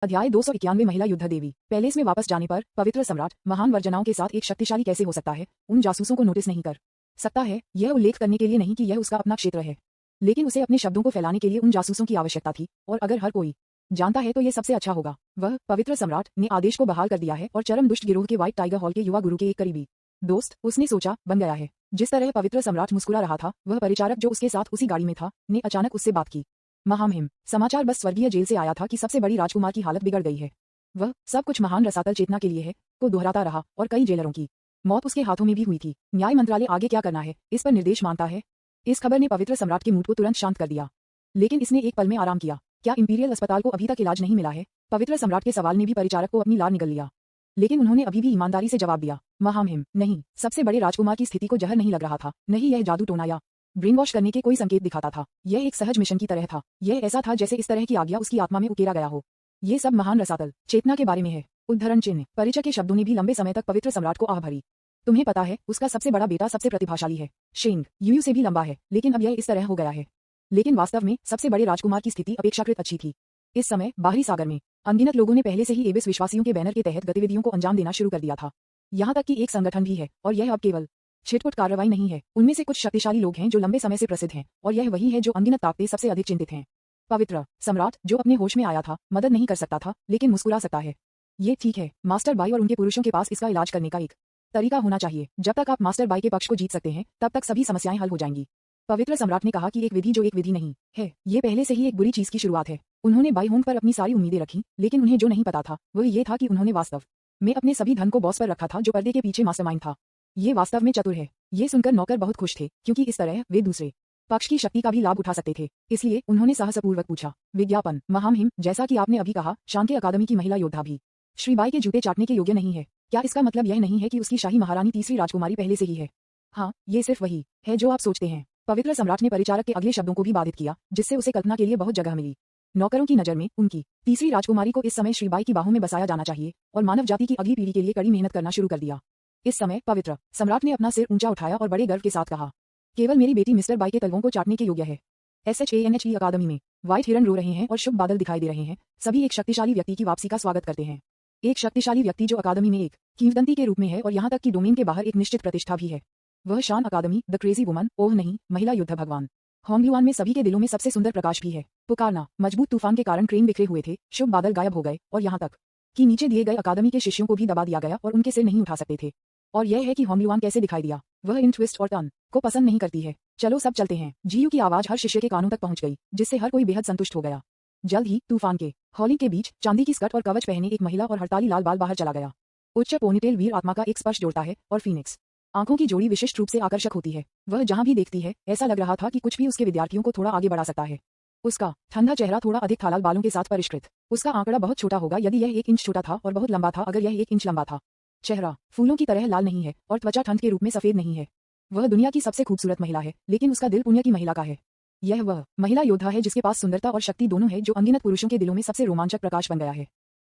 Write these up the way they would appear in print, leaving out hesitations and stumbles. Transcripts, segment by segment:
अध्याय 291 महिला युद्ध देवी। पैलेस में वापस जाने पर पवित्र सम्राट महान वर्जनाओं के साथ एक शक्तिशाली कैसे हो सकता है, उन जासूसों को नोटिस नहीं कर सकता है। यह उल्लेख करने के लिए नहीं कि यह उसका अपना क्षेत्र है, लेकिन उसे अपने शब्दों को फैलाने के लिए उन जासूसों की आवश्यकता थी, और अगर हर कोई जानता है तो यह सबसे अच्छा होगा। वह पवित्र सम्राट ने आदेश को बहाल कर दिया है और चरम दुष्ट गिरोह के व्हाइट टाइगर हॉल के युवा गुरु के एक करीबी दोस्त, उसने सोचा, बन गया है। जिस तरह पवित्र सम्राट मुस्कुरा रहा था, वह परिचारक जो उसके साथ उसी गाड़ी में था ने अचानक उससे बात की। महामहिम, समाचार बस स्वर्गीय जेल से आया था कि सबसे बड़ी राजकुमार की हालत बिगड़ गई है। वह सब कुछ महान रसातल चेतना के लिए है को दोहराता रहा, और कई जेलरों की मौत उसके हाथों में भी हुई थी। न्याय मंत्रालय आगे क्या करना है इस पर निर्देश मांगता है। इस खबर ने पवित्र सम्राट के मूड को तुरंत शांत कर दिया, लेकिन इसने एक पल में आराम किया। क्या इंपीरियल अस्पताल को अभी तक इलाज नहीं मिला है? पवित्र सम्राट के सवाल ने भी परिचारक को अपनी लार निगल लिया, लेकिन उन्होंने अभी भी ईमानदारी से जवाब दिया, महामहिम, नहीं। सबसे बड़े राजकुमार की स्थिति को जहर नहीं लग रहा था, नहीं यह जादू टोना या ब्रेन वॉश करने के कोई संकेत दिखाता था। यह एक सहज मिशन की तरह था। यह ऐसा था जैसे इस तरह की आज्ञा उसकी आत्मा में उकेरा गया हो। ये सब महान रसातल चेतना के बारे में है। उद्धरण चिन्ह। परिचय के शब्दों ने भी लंबे समय तक पवित्र सम्राट को आह भरी। तुम्हें पता है, उसका सबसे बड़ा बेटा सबसे प्रतिभाशाली है। शेंग यूयू से भी लंबा है, लेकिन अब यह इस तरह हो गया है। लेकिन वास्तव में सबसे बड़े राजकुमार की स्थिति अपेक्षाकृत अच्छी थी। इस समय बाहरी सागर में अनगिनत लोगों ने पहले से ही एबिस विश्वासियों के बैनर के तहत गतिविधियों को अंजाम देना शुरू कर दिया था। यहाँ तक कि एक संगठन भी है, और यह अब केवल छिटपुट कार्रवाई नहीं है। उनमें से कुछ शक्तिशाली लोग हैं जो लंबे समय से प्रसिद्ध हैं, और यह वही है जो अनगिनत ताकतें सबसे अधिक चिंतित हैं। पवित्र सम्राट, जो अपने होश में आया था, मदद नहीं कर सकता था, लेकिन मुस्कुरा सकता है। ये ठीक है। मास्टर बाई और उनके पुरुषों के पास इसका इलाज करने का एक तरीका होना चाहिए। जब तक आप मास्टर बाई के पक्ष को जीत सकते हैं, तब तक सभी समस्याएं हल हो जाएंगी। पवित्र सम्राट ने कहा कि एक विधि जो एक विधि नहीं है, ये पहले से ही एक बुरी चीज की शुरुआत है। उन्होंने बाई होंग पर अपनी सारी उम्मीदें रखी, लेकिन उन्हें जो नहीं पता था वह ये था कि उन्होंने वास्तव में अपने सभी धन को बॉस पर रखा था, जो पर्दे के पीछे मास्टरमाइंड था। ये वास्तव में चतुर है। ये सुनकर नौकर बहुत खुश थे, क्योंकि इस तरह वे दूसरे पक्ष की शक्ति का भी लाभ उठा सकते थे। इसलिए उन्होंने साहसपूर्वक पूछा, विज्ञापन। महामहिम, जैसा कि आपने अभी कहा, शांति अकादमी की महिला योद्धा भी श्री बाई के जूते चाटने के योग्य नहीं है। क्या इसका मतलब यह नहीं है कि उसकी शाही महारानी तीसरी राजकुमारी पहले से ही है? हाँ, ये सिर्फ वही है जो आप सोचते हैं। पवित्र सम्राट ने परिचारक के अगले शब्दों को भी बाधित किया, जिससे उसे कल्पना के लिए बहुत जगह मिली। नौकरों की नजर में उनकी तीसरी राजकुमारी को इस समय श्री बाई की बाहों में बसाया जाना चाहिए, और मानव जाति की अगली पीढ़ी के लिए कड़ी मेहनत करना शुरू कर दिया। इस समय पवित्र सम्राट ने अपना सिर ऊंचा उठाया और बड़े गर्व के साथ कहा, केवल मेरी बेटी मिस्टर बाई के तलवों को चाटने के योग्य है। SHANHE अकादमी में व्हाइट हिरन रो रहे हैं और शुभ बादल दिखाई दे रहे हैं। सभी एक शक्तिशाली व्यक्ति की वापसी का स्वागत करते हैं। एक शक्तिशाली व्यक्ति जो अकादमी में एक किंवदंती के रूप में है, और यहाँ तक कि डोमेन के बाहर एक निश्चित प्रतिष्ठा भी है। वह शान अकादमी, द क्रेजी वुमन, ओह नहीं, महिला युद्ध भगवान। होंगलुआन में सभी के दिलों में सबसे सुंदर प्रकाश भी है। पुकारना। मजबूत तूफान के कारण क्रेन बिखरे हुए थे, शुभ बादल गायब हो गए, और यहाँ तक कि नीचे दिए गए अकादमी के शिष्यों को भी दबा दिया गया और उनके सिर नहीं उठा सकते थे। और यह है कि होंगलुआन कैसे दिखाई दिया। वह इन ट्विस्ट और टर्न को पसंद नहीं करती है। चलो सब चलते हैं। जीयू की आवाज हर शिष्य के कानों तक पहुंच गई, जिससे हर कोई बेहद संतुष्ट हो गया। जल्द ही तूफान के हॉलिंग के बीच चांदी की स्कर्ट और कवच पहने एक महिला और हड़ताली लाल बाल बाहर चला गया। उच्च पोनीटेल वीर आत्मा का एक स्पर्श जोड़ता है, और फीनिक्स आंखों की जोड़ी विशिष्ट रूप से आकर्षक होती है। वह जहां भी देखती है, ऐसा लग रहा था कि कुछ भी उसके विद्यार्थियों को थोड़ा आगे बढ़ा सकता है। उसका ठंडा चेहरा थोड़ा अधिक था, लाल बालों के साथ परिष्कृत। उसका आंकड़ा बहुत छोटा होगा यदि यह 1 इंच छोटा था, और बहुत लंबा था अगर यह 1 इंच लंबा था। चेहरा फूलों की तरह लाल नहीं है, और त्वचा ठंड के रूप में सफेद नहीं है। वह दुनिया की सबसे खूबसूरत महिला है, लेकिन उसका दिल पुण्य की महिला का है। यह वह महिला योद्धा है जिसके पास सुंदरता और शक्ति दोनों है, जो अनगिनत पुरुषों के दिलों में सबसे रोमांचक प्रकाश बन गया है।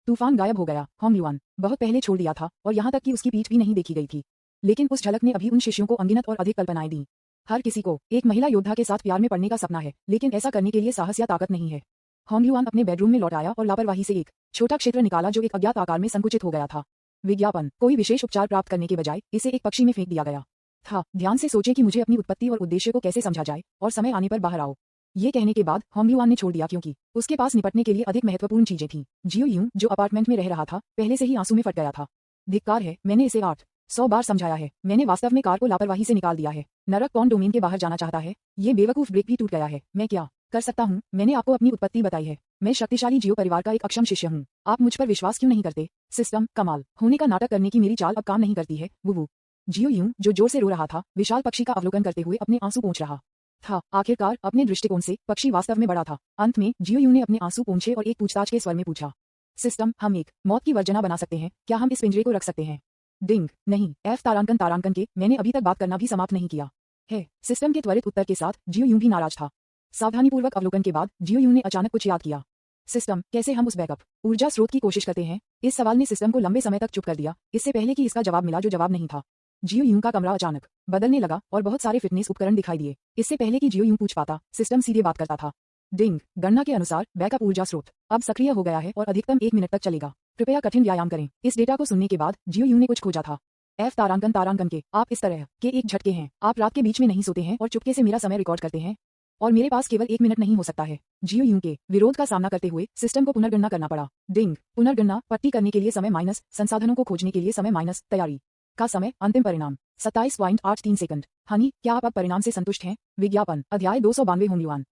तूफान गायब हो गया। होंगलुआन बहुत पहले छोड़ दिया था, और यहाँ तक कि उसकी पीठ भी नहीं देखी गई थी, लेकिन उस झलक ने अभी उन शिष्यों को अनगिनत और अधिक कल्पनाएं दी। हर किसी को एक महिला योद्धा के साथ प्यार में पड़ने का सपना है, लेकिन ऐसा करने के लिए साहस या ताकत नहीं है। होंगलुआन अपने बेडरूम में लौट आया और लापरवाही से एक छोटा क्षेत्र निकाला जो एक अज्ञात आकार में संकुचित हो गया था। विज्ञापन। कोई विशेष उपचार प्राप्त करने के बजाय इसे एक पक्षी में फेंक दिया गया था। ध्यान से सोचें कि मुझे अपनी उत्पत्ति और उद्देश्य को कैसे समझा जाए, और समय आने पर बाहर आओ। ये कहने के बाद होंगलुआन ने छोड़ दिया, क्योंकि उसके पास निपटने के लिए अधिक महत्वपूर्ण चीजें थीं। जियो यूं, जो अपार्टमेंट में रह रहा था, पहले से ही आंसू में फट गया था। धिक्कार है, मैंने इसे 800 बार समझाया है। मैंने वास्तव में कार को लापरवाही से निकाल दिया है। नरक कौन डोमेन के बाहर जाना चाहता है? ये बेवकूफ ब्रेक भी टूट गया है। मैं क्या कर सकता हूँ? मैंने आपको अपनी उत्पत्ति बताई है। मैं शक्तिशाली जियो परिवार का एक अक्षम शिष्य हूँ। आप मुझ पर विश्वास क्यों नहीं करते? सिस्टम कमाल होने का नाटक करने की मेरी चाल अब काम नहीं करती है। वो जियो यूं, जो जोर से रो रहा था, विशाल पक्षी का अवलोकन करते हुए अपने आंसू पोंछ रहा था। आखिरकार अपने दृष्टिकोण से पक्षी वास्तव में बड़ा था। अंत में जियो यूं ने अपने आंसू पोंछे और एक पूछताछ के स्वर में पूछा, सिस्टम, हम एक मौत की वर्जना बना सकते हैं? क्या हम इस पिंजरे को रख सकते हैं? डिंग। नहीं। F तारांकन के मैंने अभी तक बात करना भी समाप्त नहीं किया है। सिस्टम के त्वरित उत्तर के साथ जियो यूं भी नाराज था। सावधानीपूर्वक अवलोकन के बाद जियो यूं ने अचानक कुछ याद किया। सिस्टम, कैसे हम उस बैकअप ऊर्जा स्रोत की कोशिश करते हैं? इस सवाल ने सिस्टम को लंबे समय तक चुप कर दिया, इससे पहले कि इसका जवाब मिला जो जवाब नहीं था। जियो यूं का कमरा अचानक बदलने लगा, और बहुत सारे फिटनेस उपकरण दिखाई दिए। इससे पहले कि जियो यूं पूछ पाता, सिस्टम सीधे बात करता था। डिंग, गणना के अनुसार बैकअप ऊर्जा स्रोत अब सक्रिय हो गया है और अधिकतम 1 मिनट तक चलेगा। कृपया कठिन व्यायाम करें। इस डेटा को सुनने के बाद जियो ने कुछ खोजा था। F तारांकन के आप इस तरह के एक झटके हैं। आप रात के बीच में नहीं सोते हैं और चुपके से मेरा समय रिकॉर्ड करते हैं और मेरे पास केवल 1 मिनट नहीं हो सकता है। जियो के विरोध का सामना करते हुए सिस्टम को पुनर्गणना करना पड़ा। डिंग, पुनर्गणना पट्टी करने के लिए समय माइनस संसाधनों को खोजने के लिए समय माइनस तैयारी का समय अंतिम परिणाम 27.83 सेकंड। हनी, क्या आप अब परिणाम से संतुष्ट हैं? विज्ञापन अध्याय 292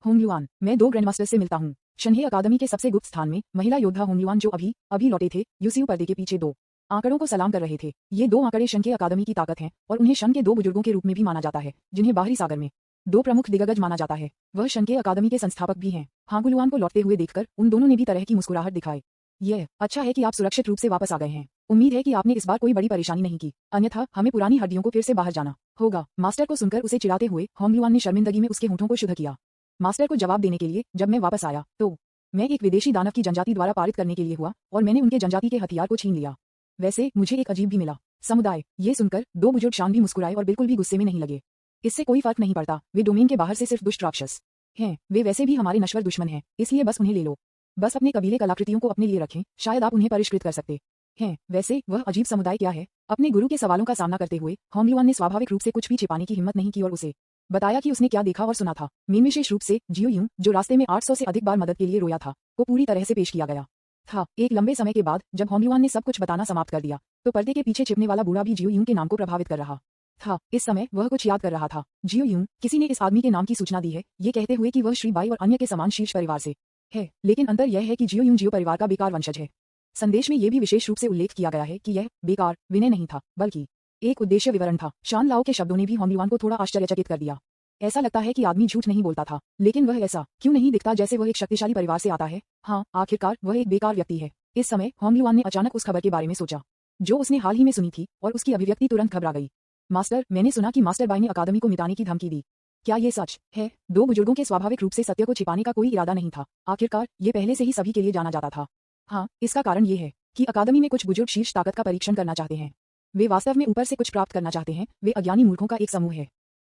होंगलुआन, मैं 2 ग्रैंडमास्टर्स से मिलता हूँ। शंघे अकादमी के सबसे गुप्त स्थान में महिला योद्धा होंगलुआन जो अभी लौटे थे, यूसीयू पर्दे के पीछे 2 आंकड़ों को सलाम कर रहे थे। ये 2 आंकड़े शंघे अकादमी की ताकत हैं और उन्हें शन के 2 बुजुर्गों के रूप में भी माना जाता है जिन्हें बाहरी सागर में 2 प्रमुख दिग्गज माना जाता है। वह शंघे अकादमी के संस्थापक भी हैं। होंगलुआन को लौटते हुए देखकर उन दोनों ने भी तरह की मुस्कुराहट दिखाई। यह अच्छा है कि आप सुरक्षित रूप से वापस आ गए हैं। उम्मीद है कि आपने इस बार कोई बड़ी परेशानी नहीं की, अन्यथा हमें पुरानी हड्डियों को फिर से बाहर जाना होगा। मास्टर को सुनकर उसे चिढ़ाते हुए होंगलुआन ने शर्मिंदगी में उसके होंठों को शुद्ध किया। मास्टर को जवाब देने के लिए जब मैं वापस आया तो मैं एक विदेशी दानव की जनजाति द्वारा पारित करने के लिए हुआ और मैंने उनके जनजाति के हथियार को छीन लिया। वैसे मुझे एक अजीब भी मिला। समुदाय, ये सुनकर 2 बुजुर्ग शान भी मुस्कुराए और बिल्कुल भी गुस्से में नहीं लगे। इससे कोई फर्क नहीं पड़ता, वे डोमेन के बाहर से सिर्फ दुष्ट राक्षस हैं। वे वैसे भी हमारे नश्वर दुश्मन हैं, इसलिए बस उन्हें ले लो। बस अपने कबीले कलाकृतियों को अपने लिए रखें, शायद आप उन्हें परिष्कृत कर सकते हैं। वैसे वह अजीब समुदाय क्या है? अपने गुरु के सवालों का सामना करते हुए होंगलुआन ने स्वाभाविक रूप से कुछ भी छिपाने की हिम्मत नहीं की और उसे बताया कि उसने क्या देखा और सुना था। मीन विशेष रूप से जियो जो रास्ते में 800 से अधिक बार मदद के लिए रोया था, को पूरी तरह से पेश किया गया था। एक लंबे समय के बाद जब होंगलुआन ने सब कुछ बताना समाप्त कर दिया तो पर्दे के पीछे छिपने वाला बूढ़ा भी जियो के नाम को प्रभावित कर रहा था। इस समय वह कुछ याद कर रहा था। जियो, किसी ने इस आदमी के नाम की सूचना दी है, ये कहते हुए कि वह श्रीबाई और अन्य के समान शीर्ष परिवार से है, लेकिन अंतर यह है कि जियो परिवार का बेकार वंशज है। संदेश में यह भी विशेष रूप से उल्लेख किया गया है कि यह बेकार विनय नहीं था, बल्कि एक उद्देश्य विवरण था। शान लाओ के शब्दों ने भी होंगलुआन को थोड़ा आश्चर्यचकित कर दिया। ऐसा लगता है कि आदमी झूठ नहीं बोलता था, लेकिन वह ऐसा क्यों नहीं दिखता जैसे वह एक शक्तिशाली परिवार से आता है? हाँ, आखिरकार वह एक बेकार व्यक्ति है। इस समय होंगलुआन ने अचानक उस खबर के बारे में सोचा जो उसने हाल ही में सुनी थी और उसकी अभिव्यक्ति तुरंत घबरा गई। मास्टर, मैंने सुना कि मास्टर बाई ने अकादमी को मिटाने की धमकी दी। क्या ये सच है? 2 बुजुर्गों के स्वाभाविक रूप से सत्य को छिपाने का कोई इरादा नहीं था। आखिरकार ये पहले से ही सभी के लिए जाना जाता था। हाँ, इसका कारण ये है कि अकादमी में कुछ बुजुर्ग शीर्ष ताकत का परीक्षण करना चाहते हैं। वे वास्तव में ऊपर से कुछ प्राप्त करना चाहते हैं। वे अज्ञानी मूर्खों का एक समूह है।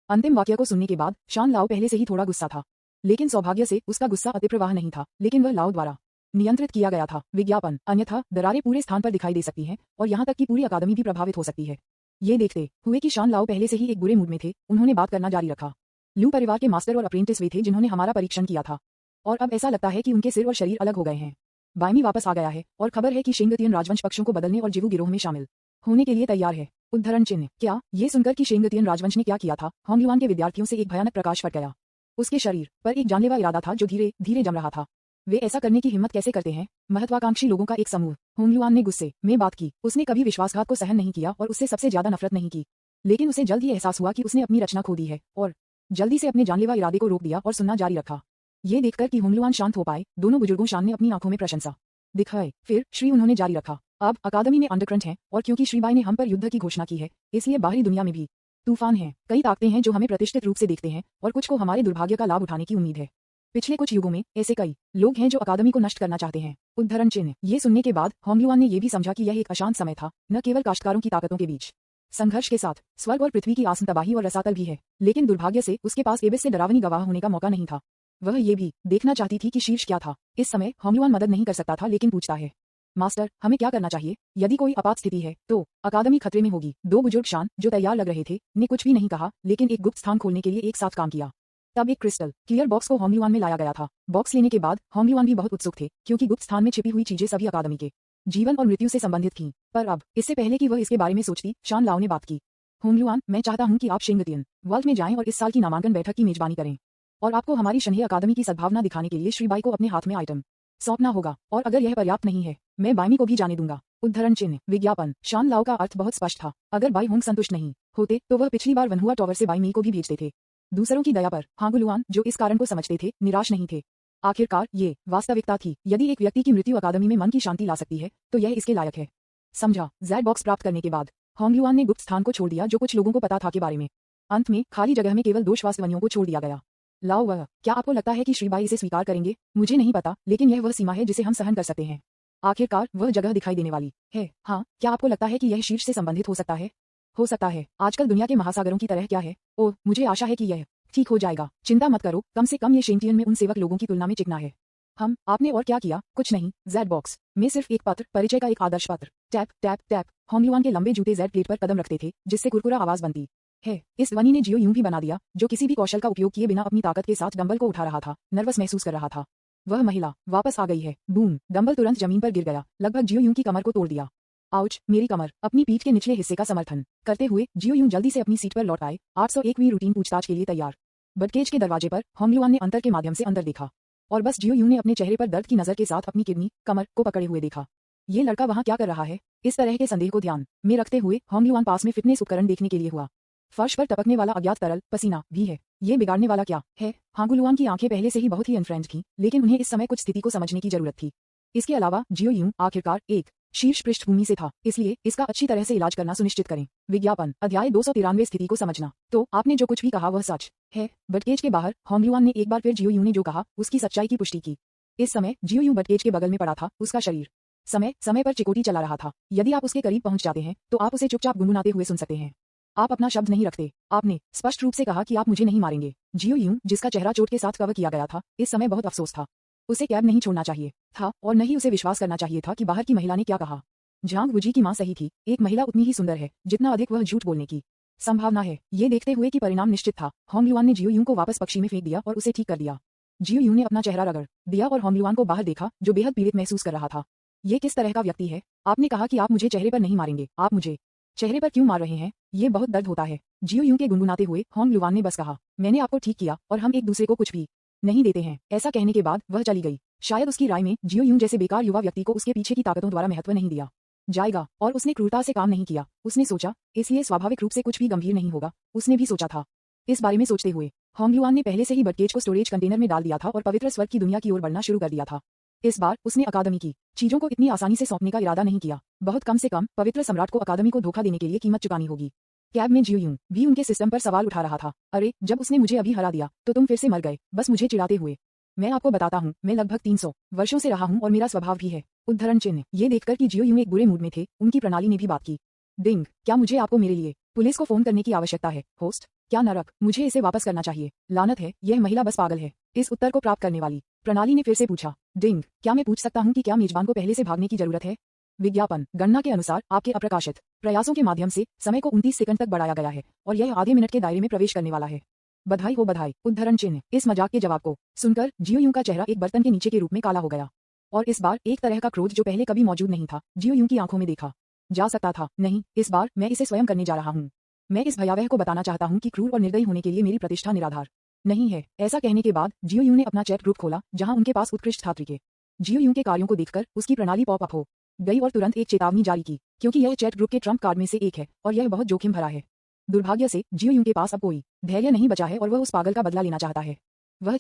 अंतिम वाक्य को सुनने के बाद शान लाओ पहले से ही थोड़ा गुस्सा था, लेकिन सौभाग्य से उसका गुस्सा अतिप्रवाह नहीं था, लेकिन वह लाओ द्वारा नियंत्रित किया गया था। विज्ञापन, अन्यथा दरारें पूरे स्थान पर दिखाई दे सकती हैं और यहाँ तक कि पूरी अकादमी भी प्रभावित हो सकती है। ये देखते हुए कि शान लाओ पहले से ही एक बुरे मूड में थे, उन्होंने बात करना जारी रखा। लू परिवार के मास्टर और अप्रेंटिस वे थे जिन्होंने हमारा परीक्षण किया था, और अब ऐसा लगता है कि उनके सिर और शरीर अलग हो गए हैं। बायमी वापस आ गया है और खबर है कि शेंगतियन राजवंश पक्षों को बदलने और जिवु गिरोह में शामिल होने के लिए तैयार है। उद्धरण चिन्ह। क्या ये सुनकर कि शेंगतियन राजवंश ने क्या किया था, होंगलुआन के विद्यार्थियों से एक भयानक प्रकाश फट गया। उसके शरीर पर एक जानलेवा इरादा था जो धीरे धीरे जम रहा था। वे ऐसा करने की हिम्मत कैसे करते हैं? महत्वाकांक्षी लोगों का एक समूह। होंगलुआन ने गुस्से में बात की। उसने कभी विश्वासघात को सहन नहीं किया और उससे सबसे ज्यादा नफरत नहीं की, लेकिन उसे जल्द ही एहसास हुआ कि उसने अपनी रचना खो दी है और जल्दी से अपने जानलेवा इरादे को रोक दिया और सुनना जारी रखा। ये देखकर कि होंगलुआन शांत हो पाए, दोनों बुजुर्गों शान ने अपनी आंखों में प्रशंसा दिखाई। फिर श्री उन्होंने जारी रखा, अब अकादमी में अंडरकरंट है और क्योंकि श्रीबाई ने हम पर युद्ध की घोषणा की है, इसलिए बाहरी दुनिया में भी तूफान है। कई ताकतें हैं जो हमें प्रतिष्ठित रूप से देखते हैं और कुछ को हमारे दुर्भाग्य का लाभ उठाने की उम्मीद है। पिछले कुछ युगों में ऐसे कई लोग हैं जो अकादमी को नष्ट करना चाहते हैं। उद्धरण चिन्ह। ये सुनने के बाद होंगलुआन ने यह भी समझा कि यह एक अशांत समय था, न केवल काश्तकारों की ताकतों के बीच संघर्ष के साथ स्वर्ग और पृथ्वी की आसन तबाही और रसातल भी है, लेकिन दुर्भाग्य से उसके पास एबिस से डरावनी गवाह होने का मौका नहीं था। वह ये भी देखना चाहती थी कि शीर्ष क्या था। इस समय होंगलुआन मदद नहीं कर सकता था, लेकिन पूछता है, मास्टर, हमें क्या करना चाहिए? यदि कोई आपात स्थिति है तो अकादमी खतरे में होगी। 2 बुजुर्ग शान जो तैयार लग रहे थे ने कुछ भी नहीं कहा, लेकिन एक गुप्त स्थान खोलने के लिए एक साथ काम किया। तब एक क्रिस्टल क्लियर बॉक्स को होंगलुआन में लाया गया था। बॉक्स लेने के बाद होंगलुआन भी बहुत उत्सुक थे, क्योंकि गुप्त स्थान में छिपी हुई चीजें सभी अकादमी के जीवन और मृत्यु से संबंधित थीं। पर अब इससे पहले कि वह इसके बारे में सोचती, शान लाओ ने बात की। होंगलुआन, मैं चाहता हूं कि आप शेंगतियन वर्ल्ड में जाएं और इस साल की नामांकन बैठक की मेजबानी करें, और आपको हमारी शंघे अकादमी की सद्भावना दिखाने के लिए श्रीबाई को अपने हाथ में आइटम सौंपना होगा, और अगर यह पर्याप्त नहीं है, मैं बायमी को भी जाने दूंगा। उद्धरण चिन्ह। विज्ञापन। शान लाओ का अर्थ बहुत स्पष्ट था। अगर बाई होंग संतुष्ट नहीं होते तो वह पिछली बार वनहुआ टॉवर से बाई को भी भेजते थे। दूसरों की दया पर होंगलुआन, जो इस कारण को समझते थे, निराश नहीं थे। आखिरकार ये वास्तविकता थी। यदि एक व्यक्ति की मृत्यु अकादमी में मन की शांति ला सकती है तो यह इसके लायक है। समझा। ज़ेड बॉक्स प्राप्त करने के बाद होंगलुआन ने गुप्त स्थान को छोड़ दिया जो कुछ लोगों को पता था के बारे में। अंत में खाली जगह में केवल 2 श्वासध्वनियों को छोड़ दिया गया। लाओ, वह क्या आपको लगता है कि श्रीबाई इसे स्वीकार करेंगे? मुझे नहीं पता, लेकिन यह वह सीमा है जिसे हम सहन कर सकते हैं। आखिरकार वह जगह दिखाई देने वाली है। हाँ, क्या आपको लगता है कि यह शीर्ष से संबंधित हो सकता है? हो सकता है। आजकल दुनिया के महासागरों की तरह क्या है? ओह, मुझे आशा है कि यह ठीक हो जाएगा, चिंता मत करो, कम से कम ये शेंटियन में उन सेवक लोगों की तुलना में चिकना है। आपने और क्या किया? कुछ नहीं, जेड बॉक्स में सिर्फ एक पत्र, परिचय का एक आदर्श पत्र। Tap tap tap. होंगलुआन के लंबे जूते जेड प्लेट पर कदम रखते थे, जिससे कुरकुरा आवाज बनती है। इस ध्वनि ने जियो यूं भी बना दिया, जो किसी भी कौशल का उपयोग किए बिना अपनी ताकत के साथ डंबल को उठा रहा था, नर्वस महसूस कर रहा था। वह महिला वापस आ गई है। बूम, डंबल तुरंत जमीन पर गिर गया, लगभग जियो यूं की कमर को तोड़ दिया। आउच, मेरी कमर। अपनी पीठ के निचले हिस्से का समर्थन करते हुए जियो यूं जल्दी से अपनी सीट पर लौट आए, 801वीं रूटीन पूछताछ के लिए तैयार। बटकेज के दरवाजे पर होंगलुआन ने अंतर के माध्यम से अंदर देखा, और बस जियो यूं ने अपने चेहरे पर दर्द की नजर के साथ अपनी किडनी, कमर को पकड़े हुए देखा। ये लड़का वहां क्या कर रहा है? इस तरह के संदेह को ध्यान में रखते हुए होंगलुआन पास में फिटनेस उपकरण देखने के लिए हुआ। फर्श पर टपकने वाला अज्ञात तरल पसीना भी है। ये बिगाड़ने वाला क्या है? होंगलुआन की आंखें पहले से ही बहुत ही अनफ्रेंड थीं, लेकिन उन्हें इस समय कुछ स्थिति को समझने की जरूरत थी। इसके अलावा जियो यूं आखिरकार एक शीर्ष पृष्ठभूमि से था, इसलिए इसका अच्छी तरह से इलाज करना सुनिश्चित करें। विज्ञापन अध्याय 293 स्थिति को समझना। तो आपने जो कुछ भी कहा वह सच है। बटकेज के बाहर होंगलुआन ने एक बार फिर जियो यूं ने जो कहा उसकी सच्चाई की पुष्टि की। इस समय जियो यूं बटकेज के बगल में पड़ा था, उसका शरीर समय समय पर चिकोटी चला रहा था। यदि आप उसके करीब पहुंच जाते हैं तो आप उसे चुपचाप गुनगुनाते हुए सुन सकते हैं। आप अपना शब्द नहीं रखते। आपने स्पष्ट रूप से कहा कि आप मुझे नहीं मारेंगे। जियो यूं, जिसका चेहरा चोट के साथ कवर किया गया था, इस समय बहुत अफसोस था। उसे कैब नहीं छोड़ना चाहिए था, और न ही उसे विश्वास करना चाहिए था कि बाहर की महिला ने क्या कहा। झांग वुजी की मां सही थी, एक महिला उतनी ही सुंदर है जितना अधिक वह झूठ बोलने की संभावना है। ये देखते हुए कि परिणाम निश्चित था, होंगलुआन ने जियो यूं को वापस पक्षी में फेंक दिया और उसे ठीक कर दिया। जियो यूं ने अपना चेहरा रगड़ दिया और होंगलुआन को बाहर देखा, जो बेहद पीड़ित महसूस कर रहा था। ये किस तरह का व्यक्ति है? आपने कहा कि आप मुझे चेहरे पर नहीं मारेंगे, आप मुझे चेहरे पर क्यों मार रहे हैं? ये बहुत दर्द होता है। जियो यूं के गुनगुनाते हुए होंगलुआन ने बस कहा, मैंने आपको ठीक किया और हम एक दूसरे को कुछ भी नहीं देते हैं। ऐसा कहने के बाद वह चली गई। शायद उसकी राय में जियो यूं जैसे बेकार युवा व्यक्ति को उसके पीछे की ताकतों द्वारा महत्व नहीं दिया जाएगा, और उसने क्रूरता से काम नहीं किया। उसने सोचा, इसलिए स्वाभाविक रूप से कुछ भी गंभीर नहीं होगा। उसने भी सोचा था। इस बारे में सोचते हुए होंगलुआन ने पहले से ही बटकेज को स्टोरेज कंटेनर में डाल दिया था और पवित्र स्वर्ग की दुनिया की ओर बढ़ना शुरू कर दिया था। इस बार उसने अकादमी की चीजों को इतनी आसानी से सौंपने का इरादा नहीं किया। बहुत कम से कम पवित्र सम्राट को अकादमी को धोखा देने के लिए कीमत चुकानी होगी। कैब में जियो यूं भी उनके सिस्टम पर सवाल उठा रहा था। अरे, जब उसने मुझे अभी हरा दिया तो तुम फिर से मर गए, बस मुझे चिढ़ाते हुए। मैं आपको बताता हूँ, मैं लगभग 300 वर्षों से रहा हूँ और मेरा स्वभाव भी है। उद्धरण चिन्ह। ये देखकर कि जियो यूं एक बुरे मूड में थे, उनकी प्रणाली ने भी बात की। डिंग, क्या मुझे आपको मेरे लिए पुलिस को फोन करने की आवश्यकता है? होस्ट, क्या नरक, मुझे इसे वापस करना चाहिए। लानत है, यह महिला बस पागल है। इस उत्तर को प्राप्त करने वाली प्रणाली ने फिर से पूछा। डिंग, क्या मैं पूछ सकता हूँ कि क्या मेजबान को पहले से भागने की जरूरत है? विज्ञापन गणना के अनुसार आपके अप्रकाशित प्रयासों के माध्यम से समय को 29 सेकंड तक बढ़ाया गया है और यह आधे मिनट के दायरे में प्रवेश करने वाला है। बधाई हो बधाई। उद्धरण चिन्ह। इस मजाक के जवाब को सुनकर जियो यूं का चेहरा एक बर्तन के नीचे के रूप में काला हो गया, और इस बार एक तरह का क्रोध जो पहले कभी मौजूद नहीं था जियो यूं की आंखों में देखा जा सकता था। नहीं, इस बार मैं इसे स्वयं करने जा रहा हूँ। मैं इस भयावह को बताना चाहता हूँ कि क्रूर और निर्दयी होने के लिए मेरी प्रतिष्ठा निराधार नहीं है। ऐसा कहने के बाद जियो यूं ने अपना चैट ग्रुप खोला, जहां उनके पास उत्कृष्ट छात्र के जियो यूं के कार्यों को देखकर उसकी प्रणाली पॉप अप हो गई और तुरंत एक चेतावनी जारी की, क्योंकि यह चैट ग्रुप के ट्रम्प कार्ड में से एक है और यह बहुत जोखिम भरा है। दुर्भाग्य से जियो यूं के पास अब कोई धैर्य नहीं बचा है और वह उस पागल का बदला लेना चाहता है। वह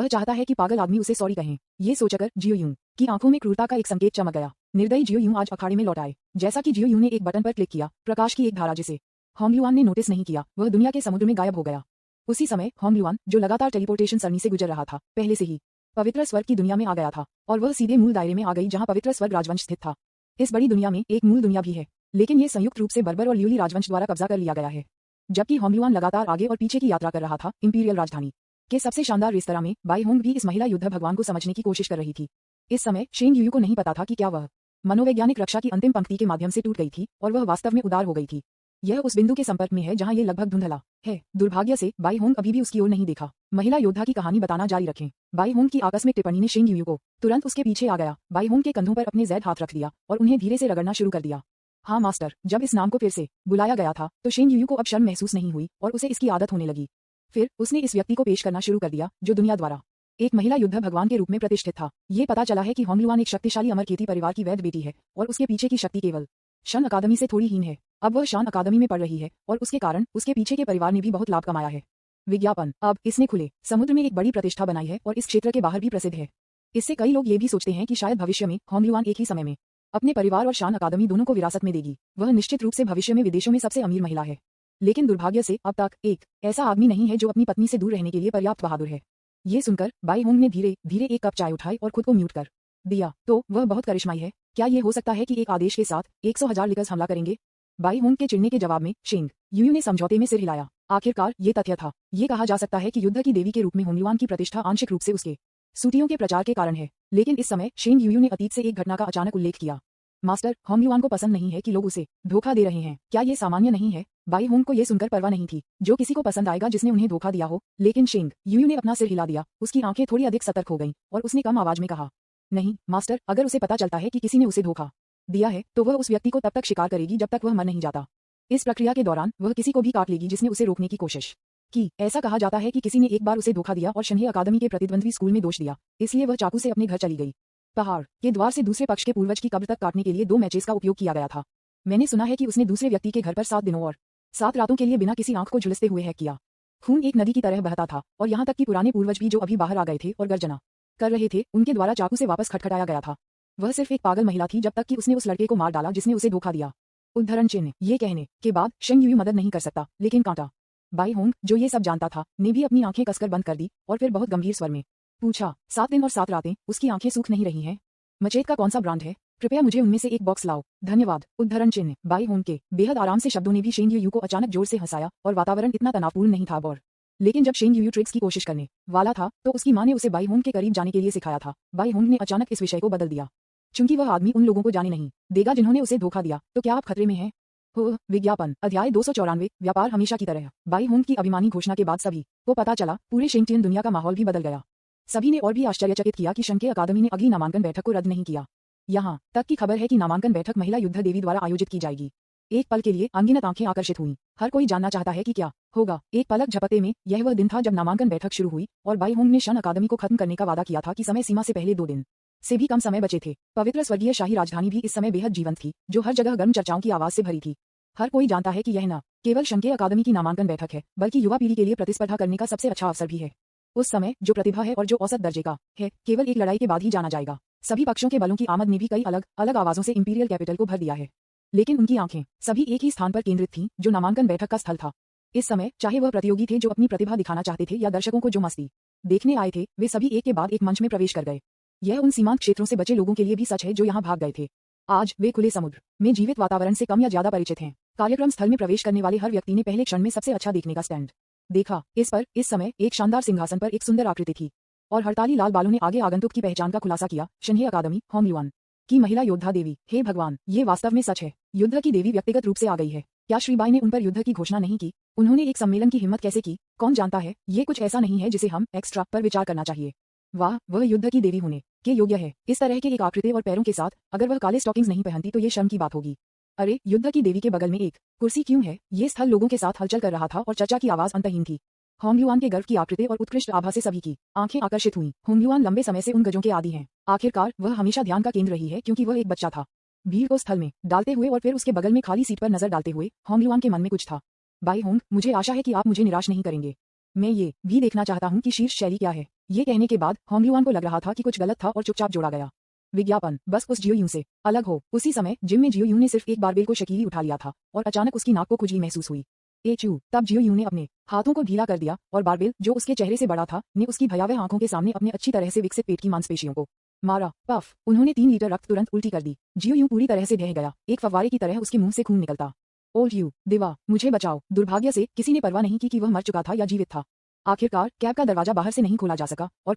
चाहता है कि पागल आदमी उसे सॉरी कहें। ये सोचकर जियो यूं की आंखों में क्रूरता का एक संकेत चमक गया। निर्दयी जियो यूं आज अखाड़े में लौट आए। जैसा कि जियो यूं ने एक बटन पर क्लिक किया, प्रकाश की एक धारा जिसे होंगलुआन ने नोटिस नहीं किया, वह दुनिया के समुद्र में गायब हो गया। उसी समय होंगलुआन, जो लगातार टेलीपोर्टेशन सरणी से गुजर रहा था, पहले से ही पवित्र स्वर्ग की दुनिया में आ गया था, और वह सीधे मूल दायरे में आ गई जहां पवित्र स्वर्ग राजवंश स्थित था। इस बड़ी दुनिया में एक मूल दुनिया भी है, लेकिन यह संयुक्त रूप से बर्बर और ल्यूली राजवंश द्वारा कब्जा कर लिया गया है। जबकि होंगलुआन लगातार आगे और पीछे की यात्रा कर रहा था, इंपीरियल राजधानी के सबसे शानदार रेस्तरां में बाई होंग भी इस महिला युद्ध भगवान को समझने की कोशिश कर रही थी। इस समय शेंग यूयू को नहीं पता था कि क्या वह मनोवैज्ञानिक रक्षा की अंतिम पंक्ति के माध्यम से टूट गई थी और वह वास्तव में उदार हो गई थी। यह उस बिंदु के संपर्क में है जहां ये लगभग धुंधला है। दुर्भाग्य से बाई होंग अभी भी उसकी ओर नहीं देखा। महिला योद्धा की कहानी बताना जारी रखें। बाई होंग की आकस्मिक टिप्पणी ने शेंग यूयू को तुरंत उसके पीछे आ गया। बाई होंग के कंधों पर अपने जैद हाथ रख दिया और उन्हें धीरे से रगड़ना शुरू कर दिया। हाँ मास्टर, जब इस नाम को फिर से बुलाया गया था तो शेंग यूयू को अब शर्म महसूस नहीं हुई और उसे इसकी आदत होने लगी। फिर उसने इस व्यक्ति को पेश करना शुरू कर दिया जो दुनिया द्वारा एक महिला युद्ध भगवान के रूप में प्रतिष्ठित था। ये पता चला है कि होंगलुआन एक शक्तिशाली अमर खेती परिवार की वैध बेटी है और उसके पीछे की शक्ति केवल शन अकादमी से थोड़ी हीन है। अब वह शान अकादमी में पढ़ रही है और उसके कारण उसके पीछे के परिवार ने भी बहुत लाभ कमाया है। विज्ञापन अब इसने खुले समुद्र में एक बड़ी प्रतिष्ठा बनाई है और इस क्षेत्र के बाहर भी प्रसिद्ध है। इससे कई लोग ये भी सोचते हैं कि शायद भविष्य में होंगलुआन एक ही समय में अपने परिवार और शान अकादमी दोनों को विरासत में देगी। वह निश्चित रूप से भविष्य में विदेशों में सबसे अमीर महिला है, लेकिन दुर्भाग्य से अब तक एक ऐसा आदमी नहीं है जो अपनी पत्नी से दूर रहने के लिए पर्याप्त बहादुर है। ये सुनकर बाई होंग ने धीरे धीरे एक कप चाय उठाई और खुद को म्यूट कर दिया। तो वह बहुत करिश्माई है। क्या ये हो सकता है कि एक आदेश के साथ 100,000 लिकर्स हमला करेंगे? बाई होंग के चिढ़ने के जवाब में शेंग यूयू ने समझौते में सिर हिलाया। आखिरकार ये तथ्य था। ये कहा जा सकता है कि युद्ध की देवी के रूप में होंगयुआन की प्रतिष्ठा आंशिक रूप से उसके सूटियों के प्रचार के कारण है। लेकिन इस समय शेंग यूयू ने अतीत से एक घटना का अचानक उल्लेख किया। मास्टर, होंगयुआन को पसंद नहीं है कि लोग उसे धोखा दे रहे हैं। क्या ये सामान्य नहीं है? बाई होंग को यह सुनकर परवाह नहीं थी। जो किसी को पसंद आएगा जिसने उन्हें धोखा दिया हो। लेकिन शेंग यूयू ने अपना सिर हिला दिया। उसकी आंखें थोड़ी अधिक सतर्क हो गईं और उसने कम आवाज में कहा, नहीं मास्टर, अगर उसे पता चलता है कि किसी ने उसे धोखा दिया है तो वह उस व्यक्ति को तब तक शिकार करेगी जब तक वह मर नहीं जाता। इस प्रक्रिया के दौरान वह किसी को भी काट लेगी जिसने उसे रोकने की कोशिश की। ऐसा कहा जाता है कि किसी ने एक बार उसे धोखा दिया और शन्हे अकादमी के प्रतिद्वंद्वी स्कूल में दोष दिया, इसलिए वह चाकू से अपने घर चली गई। पहाड़ के द्वार से दूसरे पक्ष के पूर्वज की कब्र तक काटने के लिए 2 मैचेस का उपयोग किया गया था। मैंने सुना है कि उसने दूसरे व्यक्ति के घर पर 7 दिनों और 7 रातों के लिए बिना किसी आंख को झुलसते हुए हैक किया। खून एक नदी की तरह बहता था और यहाँ तक कि पुराने पूर्वज भी जो अभी बाहर आ गए थे और गर्जना कर रहे थे, उनके द्वारा चाकू से वापस खटखटाया गया था। वह सिर्फ एक पागल महिला थी जब तक कि उसने उस लड़के को मार डाला जिसने उसे धोखा दिया। उद्धरण चिन्ह। ये कहने के बाद शेंग यूयू मदद नहीं कर सकता, लेकिन कांटा। बाई होंग, जो ये सब जानता था, ने भी अपनी आंखें कसकर बंद कर दी और फिर बहुत गंभीर स्वर में पूछा, 7 दिन और 7 रातें? उसकी आंखें सूख नहीं रही हैं? मचेत का कौन सा ब्रांड है? कृपया मुझे उनमें से एक बॉक्स लाओ, धन्यवाद। उद्धरण चिन्ह। बाई होंग के बेहद आराम से शब्दों ने भी शेंग यूयू को अचानक जोर से हंसाया और वातावरण इतना तनावपूर्ण नहीं था। और लेकिन जब शेंग यूयू ट्रिक्स की कोशिश करने वाला था तो उसकी मां ने उसे बाई होंग के करीब जाने के लिए सिखाया था। बाई होंग ने अचानक इस विषय को बदल दिया। चूंकि वह आदमी उन लोगों को जाने नहीं देगा जिन्होंने उसे धोखा दिया, तो क्या आप खतरे में हैं? हो विज्ञापन। अध्याय 294। व्यापार हमेशा की तरह। बाई होंग की अभिमानी घोषणा के बाद सभी को पता चला, पूरे शेंगटियन दुनिया का माहौल भी बदल गया। सभी ने और भी आश्चर्यचकित किया कि शंके अकादमी ने अगली नामांकन बैठक को रद्द नहीं किया। यहाँ तक की खबर है कि नामांकन बैठक महिला युद्ध देवी द्वारा आयोजित की जाएगी। एक पल के लिए अनगिनत आंखें आकर्षित हुईं। हर कोई जानना चाहता है कि क्या होगा। एक पलक झपकते में यह वह दिन था जब नामांकन बैठक शुरू हुई और बाई होंग ने शन अकादमी को खत्म करने का वादा किया था कि समय सीमा से पहले 2 दिन से भी कम समय बचे थे। पवित्र स्वर्गीय शाही राजधानी भी इस समय बेहद जीवंत थी, जो हर जगह गर्म चर्चाओं की आवाज से भरी थी। हर कोई जानता है कि यह न केवल शंके अकादमी की नामांकन बैठक है, बल्कि युवा पीढ़ी के लिए प्रतिस्पर्धा करने का सबसे अच्छा अवसर भी है। उस समय जो प्रतिभा है और जो औसत दर्जे का है, केवल एक लड़ाई के बाद ही जाना जाएगा। सभी पक्षों के बलों की आमद ने भी कई अलग अलग आवाजों से इंपीरियल कैपिटल को भर दिया है, लेकिन उनकी आंखें सभी एक ही स्थान पर केंद्रित थीं, जो नामांकन बैठक का स्थल था। इस समय चाहे वह प्रतियोगी थे जो अपनी प्रतिभा दिखाना चाहते थे या दर्शकों को जो मस्ती देखने आए थे, वे सभी एक के बाद एक मंच में प्रवेश कर गए। यह उन सीमांत क्षेत्रों से बचे लोगों के लिए भी सच है जो यहाँ भाग गए थे। आज वे खुले समुद्र में जीवित वातावरण से कम या ज्यादा परिचित हैं। कार्यक्रम स्थल में प्रवेश करने वाले हर व्यक्ति ने पहले क्षण में सबसे अच्छा देखने का स्टैंड देखा। इस पर इस समय एक शानदार सिंहासन पर एक सुंदर आकृति थी और हड़ताली लाल बालों ने आगे आगंतुक की पहचान का खुलासा किया। शन्हे अकादमी, होंगयुआन की महिला योद्धा देवी। हे भगवान, ये वास्तव में सच है। युद्ध की देवी व्यक्तिगत रूप से आ गई है। क्या श्रीबाई ने उन पर युद्ध की घोषणा नहीं की? उन्होंने एक सम्मेलन की हिम्मत कैसे की? कौन जानता है, ये कुछ ऐसा नहीं है जिसे हम एक्स्ट्रा पर विचार करना चाहिए। वाह, वह युद्ध की देवी होने के योग्य है। इस तरह के एक आकृति और पैरों के साथ अगर वह काले स्टॉकिंग्स नहीं पहनती तो ये शर्म की बात होगी। अरे, युद्ध की देवी के बगल में एक कुर्सी क्यों है? ये स्थल लोगों के साथ हलचल कर रहा था और चर्चा की आवाज अंतहीन थी। होंगयुआन के गर्व की आकृति और उत्कृष्ट आभा से सभी की आंखें आकर्षित हुईं। होंगयुआन लंबे समय से उन गजों के आदी हैं। आखिरकार वह हमेशा ध्यान का केंद्र रही है क्योंकि वह एक बच्चा था। भीड़ को स्थल में डालते हुए और फिर उसके बगल में खाली सीट पर नजर डालते हुए होंगयुआन के मन में कुछ था। बाई होंग, मुझे आशा है कि आप मुझे निराश नहीं करेंगे। मैं ये भी देखना चाहता हूँ कि शीर्ष शैली क्या है। ये कहने के बाद होंगयुआन को लग रहा था कि कुछ गलत था और चुपचाप जोड़ा गया। विज्ञापन बस उस जियो यूं से अलग हो। उसी समय जिम में जियो यूं ने सिर्फ एक बारबेल को शकीली उठा लिया था और अचानक उसकी नाक को खुजली महसूस हुई। एचू। तब जियो यूं ने अपने हाथों को ढीला कर दिया और बारबेल, जो उसके चेहरे से बड़ा था, ने उसकी भयावह आंखों के सामने अपने अच्छी तरह से विकसित पेट की मांसपेशियों को मारा। पफ। उन्होंने 3 लीटर रक्त तुरंत उल्टी कर दी। जियो यूं पूरी तरह से बह गया। एक फव्वारे की तरह उसके मुंह से खून निकलता। ओल्ड यू, दिवा, मुझे बचाओ। दुर्भाग्य से किसी ने परवाह नहीं की कि वह मर चुका था या जीवित था। आखिरकार कैब का दरवाजा बाहर से नहीं खोला जा सका और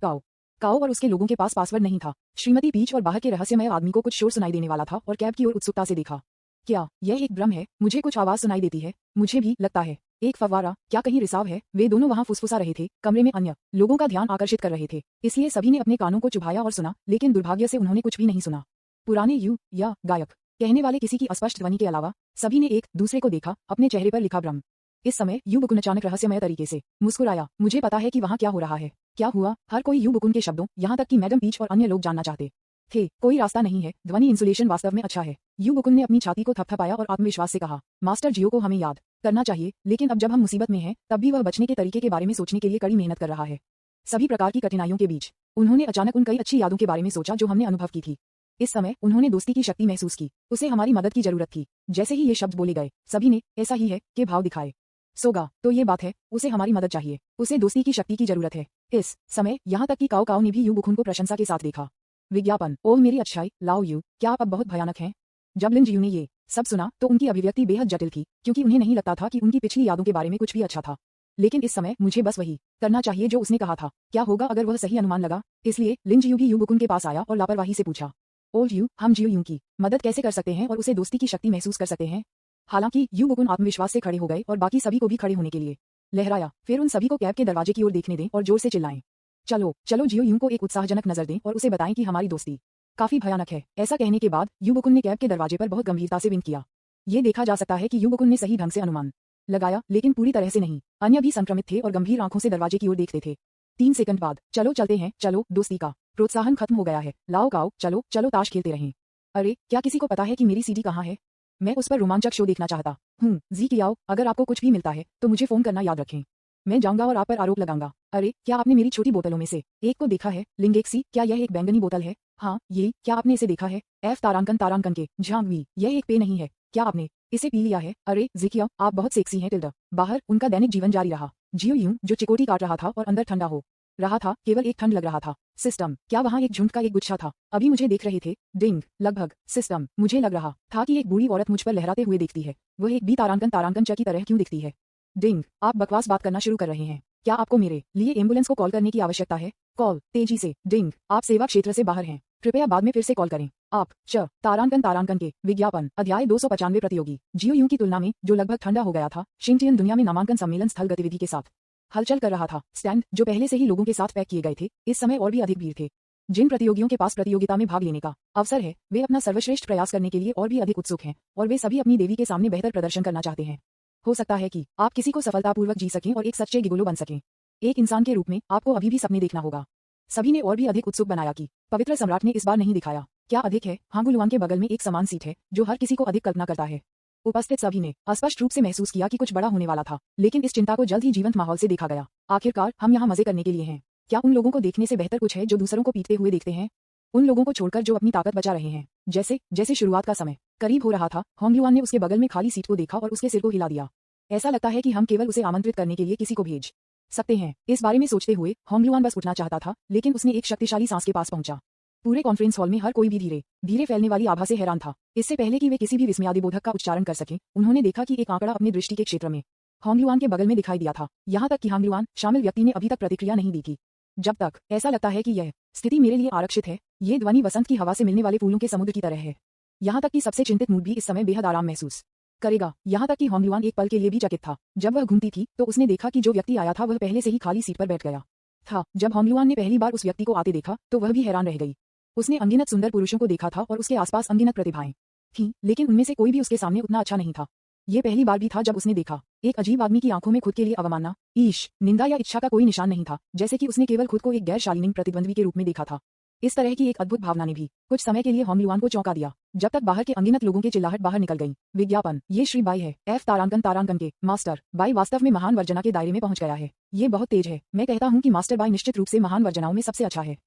काओ और उसके लोगों के पास पासवर्ड नहीं था। श्रीमती पीच और बाहर के रहस्यमय आदमी को कुछ शोर सुनाई देने वाला था और कैब की ओर उत्सुकता से देखा। क्या यह एक भ्रम है? मुझे कुछ आवाज सुनाई देती है। मुझे भी लगता है एक फव्वारा। क्या कहीं रिसाव है? वे दोनों वहां फुसफुसा रहे थे, कमरे में अन्य लोगों का ध्यान आकर्षित कर रहे थे, इसलिए सभी ने अपने कानों को चुभाया और सुना, लेकिन दुर्भाग्य से उन्होंने कुछ भी नहीं सुना। पुराने यू या गायक कहने वाले किसी की अस्पष्ट ध्वनि के अलावा सभी ने एक दूसरे को देखा, अपने चेहरे पर लिखा भ्रम। इस समय यू बुकुन अचानक रहस्यमय तरीके से मुस्कुराया। मुझे पता है कि वहाँ क्या हो रहा है। क्या हुआ? हर कोई यू बुकुन के शब्दों, यहाँ तक कि मैडम पीच और अन्य लोग जानना चाहते थे। कोई रास्ता नहीं है। ध्वनि इंसुलेशन वास्तव में अच्छा है। यू बुकुन ने अपनी छाती को थपथपाया और आत्मविश्वास से कहा, मास्टर जियो को हमें याद करना चाहिए, लेकिन अब जब हम मुसीबत में हैं, तब भी वह बचने के तरीके के बारे में सोचने के लिए कड़ी मेहनत कर रहा है। सभी प्रकार की कठिनाइयों के बीच उन्होंने अचानक उन कई अच्छी यादों के बारे में सोचा जो हमने अनुभव की थी। इस समय उन्होंने दोस्ती की शक्ति महसूस की। उसे हमारी मदद की जरूरत थी। जैसे ही ये शब्द बोले गए, सभी ने ऐसा ही है के भाव दिखाए। सोगा, तो ये बात है, उसे हमारी मदद चाहिए, उसे दोस्ती की शक्ति की जरूरत है। इस समय यहाँ तक कि काओ ने भी यू बुकुन को प्रशंसा के साथ देखा। विज्ञापन। ओह मेरी अच्छाई, लाओ यू, क्या आप अब बहुत भयानक हैं? जब लिन जियू ने ये सब सुना तो उनकी अभिव्यक्ति बेहद जटिल थी, क्योंकि उन्हें नहीं लगता था कि उनकी पिछली यादों के बारे में कुछ भी अच्छा था। लेकिन इस समय मुझे बस वही करना चाहिए जो उसने कहा था। क्या होगा अगर वह सही अनुमान लगा? इसलिए लिन जियू भी यू बुकुन के पास आया और लापरवाही से पूछा, ओल्ड यू, हम जियू यूं की मदद कैसे कर सकते हैं और उसे दोस्ती की शक्ति महसूस कर सकते हैं? हालांकि यू बुकुन आत्मविश्वास से खड़े हो गए और बाकी सभी को भी खड़े होने के लिए लहराया। फिर उन सभी को कैब के दरवाजे की ओर देखने दें और जोर से चिल्लाएं, चलो चलो जियो यूं को एक उत्साहजनक नजर दें और उसे बताएं कि हमारी दोस्ती काफी भयानक है। ऐसा कहने के बाद यू बुकुन ने कैब के दरवाजे पर बहुत गंभीरता से विंक किया। ये देखा जा सकता है कि यू बुकुन ने सही ढंग से अनुमान लगाया, लेकिन पूरी तरह से नहीं। अन्य भी संक्रमित थे और गंभीर आंखों से दरवाजे की ओर देखते थे। 3 सेकंड बाद, चलो चलते हैं, चलो, दोस्ती का प्रोत्साहन खत्म हो गया है, लाओ काओ, चलो चलो ताश खेलते रहें। अरे क्या किसी को पता है कि मेरी सीडी कहाँ है? मैं उस पर रोमांचक शो देखना चाहता हूँ। जी कियाओ, अगर आपको कुछ भी मिलता है तो मुझे फोन करना याद रखें। मैं जाऊंगा और आप पर आरोप लगाऊंगा। अरे क्या आपने मेरी छोटी बोतलों में से एक को देखा है? लिंगेक्सी, क्या यह एक बैंगनी बोतल है? हाँ ये, क्या आपने इसे देखा है? एफ तारांकन तारांकन के झांगवी, यह एक पे नहीं है, क्या आपने इसे पी लिया है? अरे जिकिया, आप बहुत सेक्सी हैं टिल्डा। बाहर उनका दैनिक जीवन जारी रहा। जियो यूं जो चिकोटी काट रहा था और अंदर ठंडा हो रहा था, केवल एक ठंड लग रहा था। सिस्टम, क्या वहाँ एक झुंड का एक गुच्छा था? अभी मुझे देख रहे थे? डिंग, लगभग। सिस्टम, मुझे लग रहा था कि एक बूढ़ी औरत मुझ पर लहराते हुए देखती है। वह एक बी तारांकन तारांकन च की तरह क्यों दिखती है? डिंग, आप बकवास बात करना शुरू कर रहे हैं। क्या आपको मेरे लिए एम्बुलेंस को कॉल करने की आवश्यकता है? कॉल, तेजी से। डिंग, आप सेवा क्षेत्र से बाहर हैं, कृपया बाद में फिर से कॉल करें। आप तारांकन तारांकन के विज्ञापन, अध्याय 295 प्रतियोगी। जियो यूं की तुलना में जो लगभग ठंडा हो गया था, शिंटियन दुनिया में नामांकन सम्मेलन स्थल गतिविधि के साथ हलचल कर रहा था। स्टैंड, जो पहले से ही लोगों के साथ पैक किए गए थे, इस समय और भी अधिक भीड़ थे। जिन प्रतियोगियों के पास प्रतियोगिता में भाग लेने का अवसर है, वे अपना सर्वश्रेष्ठ प्रयास करने के लिए और भी अधिक उत्सुक हैं, और वे सभी अपनी देवी के सामने बेहतर प्रदर्शन करना चाहते हैं। हो सकता है कि आप किसी को सफलतापूर्वक जी सकें और एक सच्चे गिगोलो बन सकें। एक इंसान के रूप में आपको अभी भी सपने देखना होगा। सभी ने और भी अधिक उत्सुक बनाया कि पवित्र सम्राट ने इस बार नहीं दिखाया। क्या अधिक है? हांगुलुआन के बगल में एक समान सीट है जो हर किसी को अधिक कल्पना करता है। उपस्थित सभी ने स्पष्ट रूप से महसूस किया कि कुछ बड़ा होने वाला था, लेकिन इस चिंता को जल्द ही जीवंत माहौल से देखा गया। आखिरकार हम यहाँ मजे करने के लिए हैं। क्या उन लोगों को देखने से बेहतर कुछ है जो दूसरों को पीटते हुए देखते हैं? उन लोगों को छोड़कर जो अपनी ताकत बचा रहे हैं। जैसे जैसे शुरुआत का समय करीब हो रहा था, होंगलुआन ने उसके बगल में खाली सीट को देखा और उसके सिर को हिला दिया। ऐसा लगता है कि हम केवल उसे आमंत्रित करने के लिए किसी को भेज सकते हैं। इस बारे में सोचते हुए होंगलुआन बस उठना चाहता था, लेकिन उसने एक शक्तिशाली सांस के पास पहुंचा। पूरे कॉन्फ्रेंस हॉल में हर कोई भी धीरे धीरे फैलने वाली आभा से हैरान था। इससे पहले कि वे किसी भी विस्मयादिबोधक का उच्चारण कर सकें, उन्होंने देखा कि एक आंकड़ा अपनी दृष्टि के क्षेत्र में होंगलुआन के बगल में दिखाई दिया था। यहाँ तक कि होंगलुआन शामिल व्यक्ति ने अभी तक प्रतिक्रिया नहीं दी थी। जब तक ऐसा लगता है कि यह स्थिति मेरे लिए आरक्षित है, ये ध्वनि वसंत की हवा से मिलने वाले फूलों के समुद्र की तरह है। यहाँ तक कि सबसे चिंतित मूड भी इस समय बेहद आराम महसूस करेगा। यहाँ तक कि होंगलुआन एक पल के लिए भी चकित था। जब वह घूमती थी तो उसने देखा कि जो व्यक्ति आया था वह पहले से ही खाली सीट पर बैठ गया था। जब होंगलुआन ने पहली बार उस व्यक्ति को आते देखा तो वह भी हैरान रह गई। उसने अनगिनत सुंदर पुरुषों को देखा था और उसके आसपास अनगिनत प्रतिभाएं थीं, लेकिन उनमें से कोई भी उसके सामने उतना अच्छा नहीं था। ये पहली बार भी था जब उसने देखा एक अजीब आदमी की आंखों में खुद के लिए अवमानना, ईश, निंदा या इच्छा का कोई निशान नहीं था, जैसे कि उसने केवल खुद को एक गैर शालीन प्रतिद्वंद्वी के रूप में देखा था। इस तरह की एक अद्भुत भावना ने भी कुछ समय के लिए होंगलुआन को चौंका दिया, जब तक बाहर के अनगिनत लोगों के चिल्लाहट बाहर निकल गई। विज्ञापन, ये श्री बाई है, एफ तारांकन तारांकन के मास्टर बाई वास्तव में महान वर्जना के दायरे में पहुंच गया है। ये बहुत तेज है। मैं कहता हूं कि मास्टर बाई निश्चित रूप से महान वर्जनाओं में सबसे अच्छा है।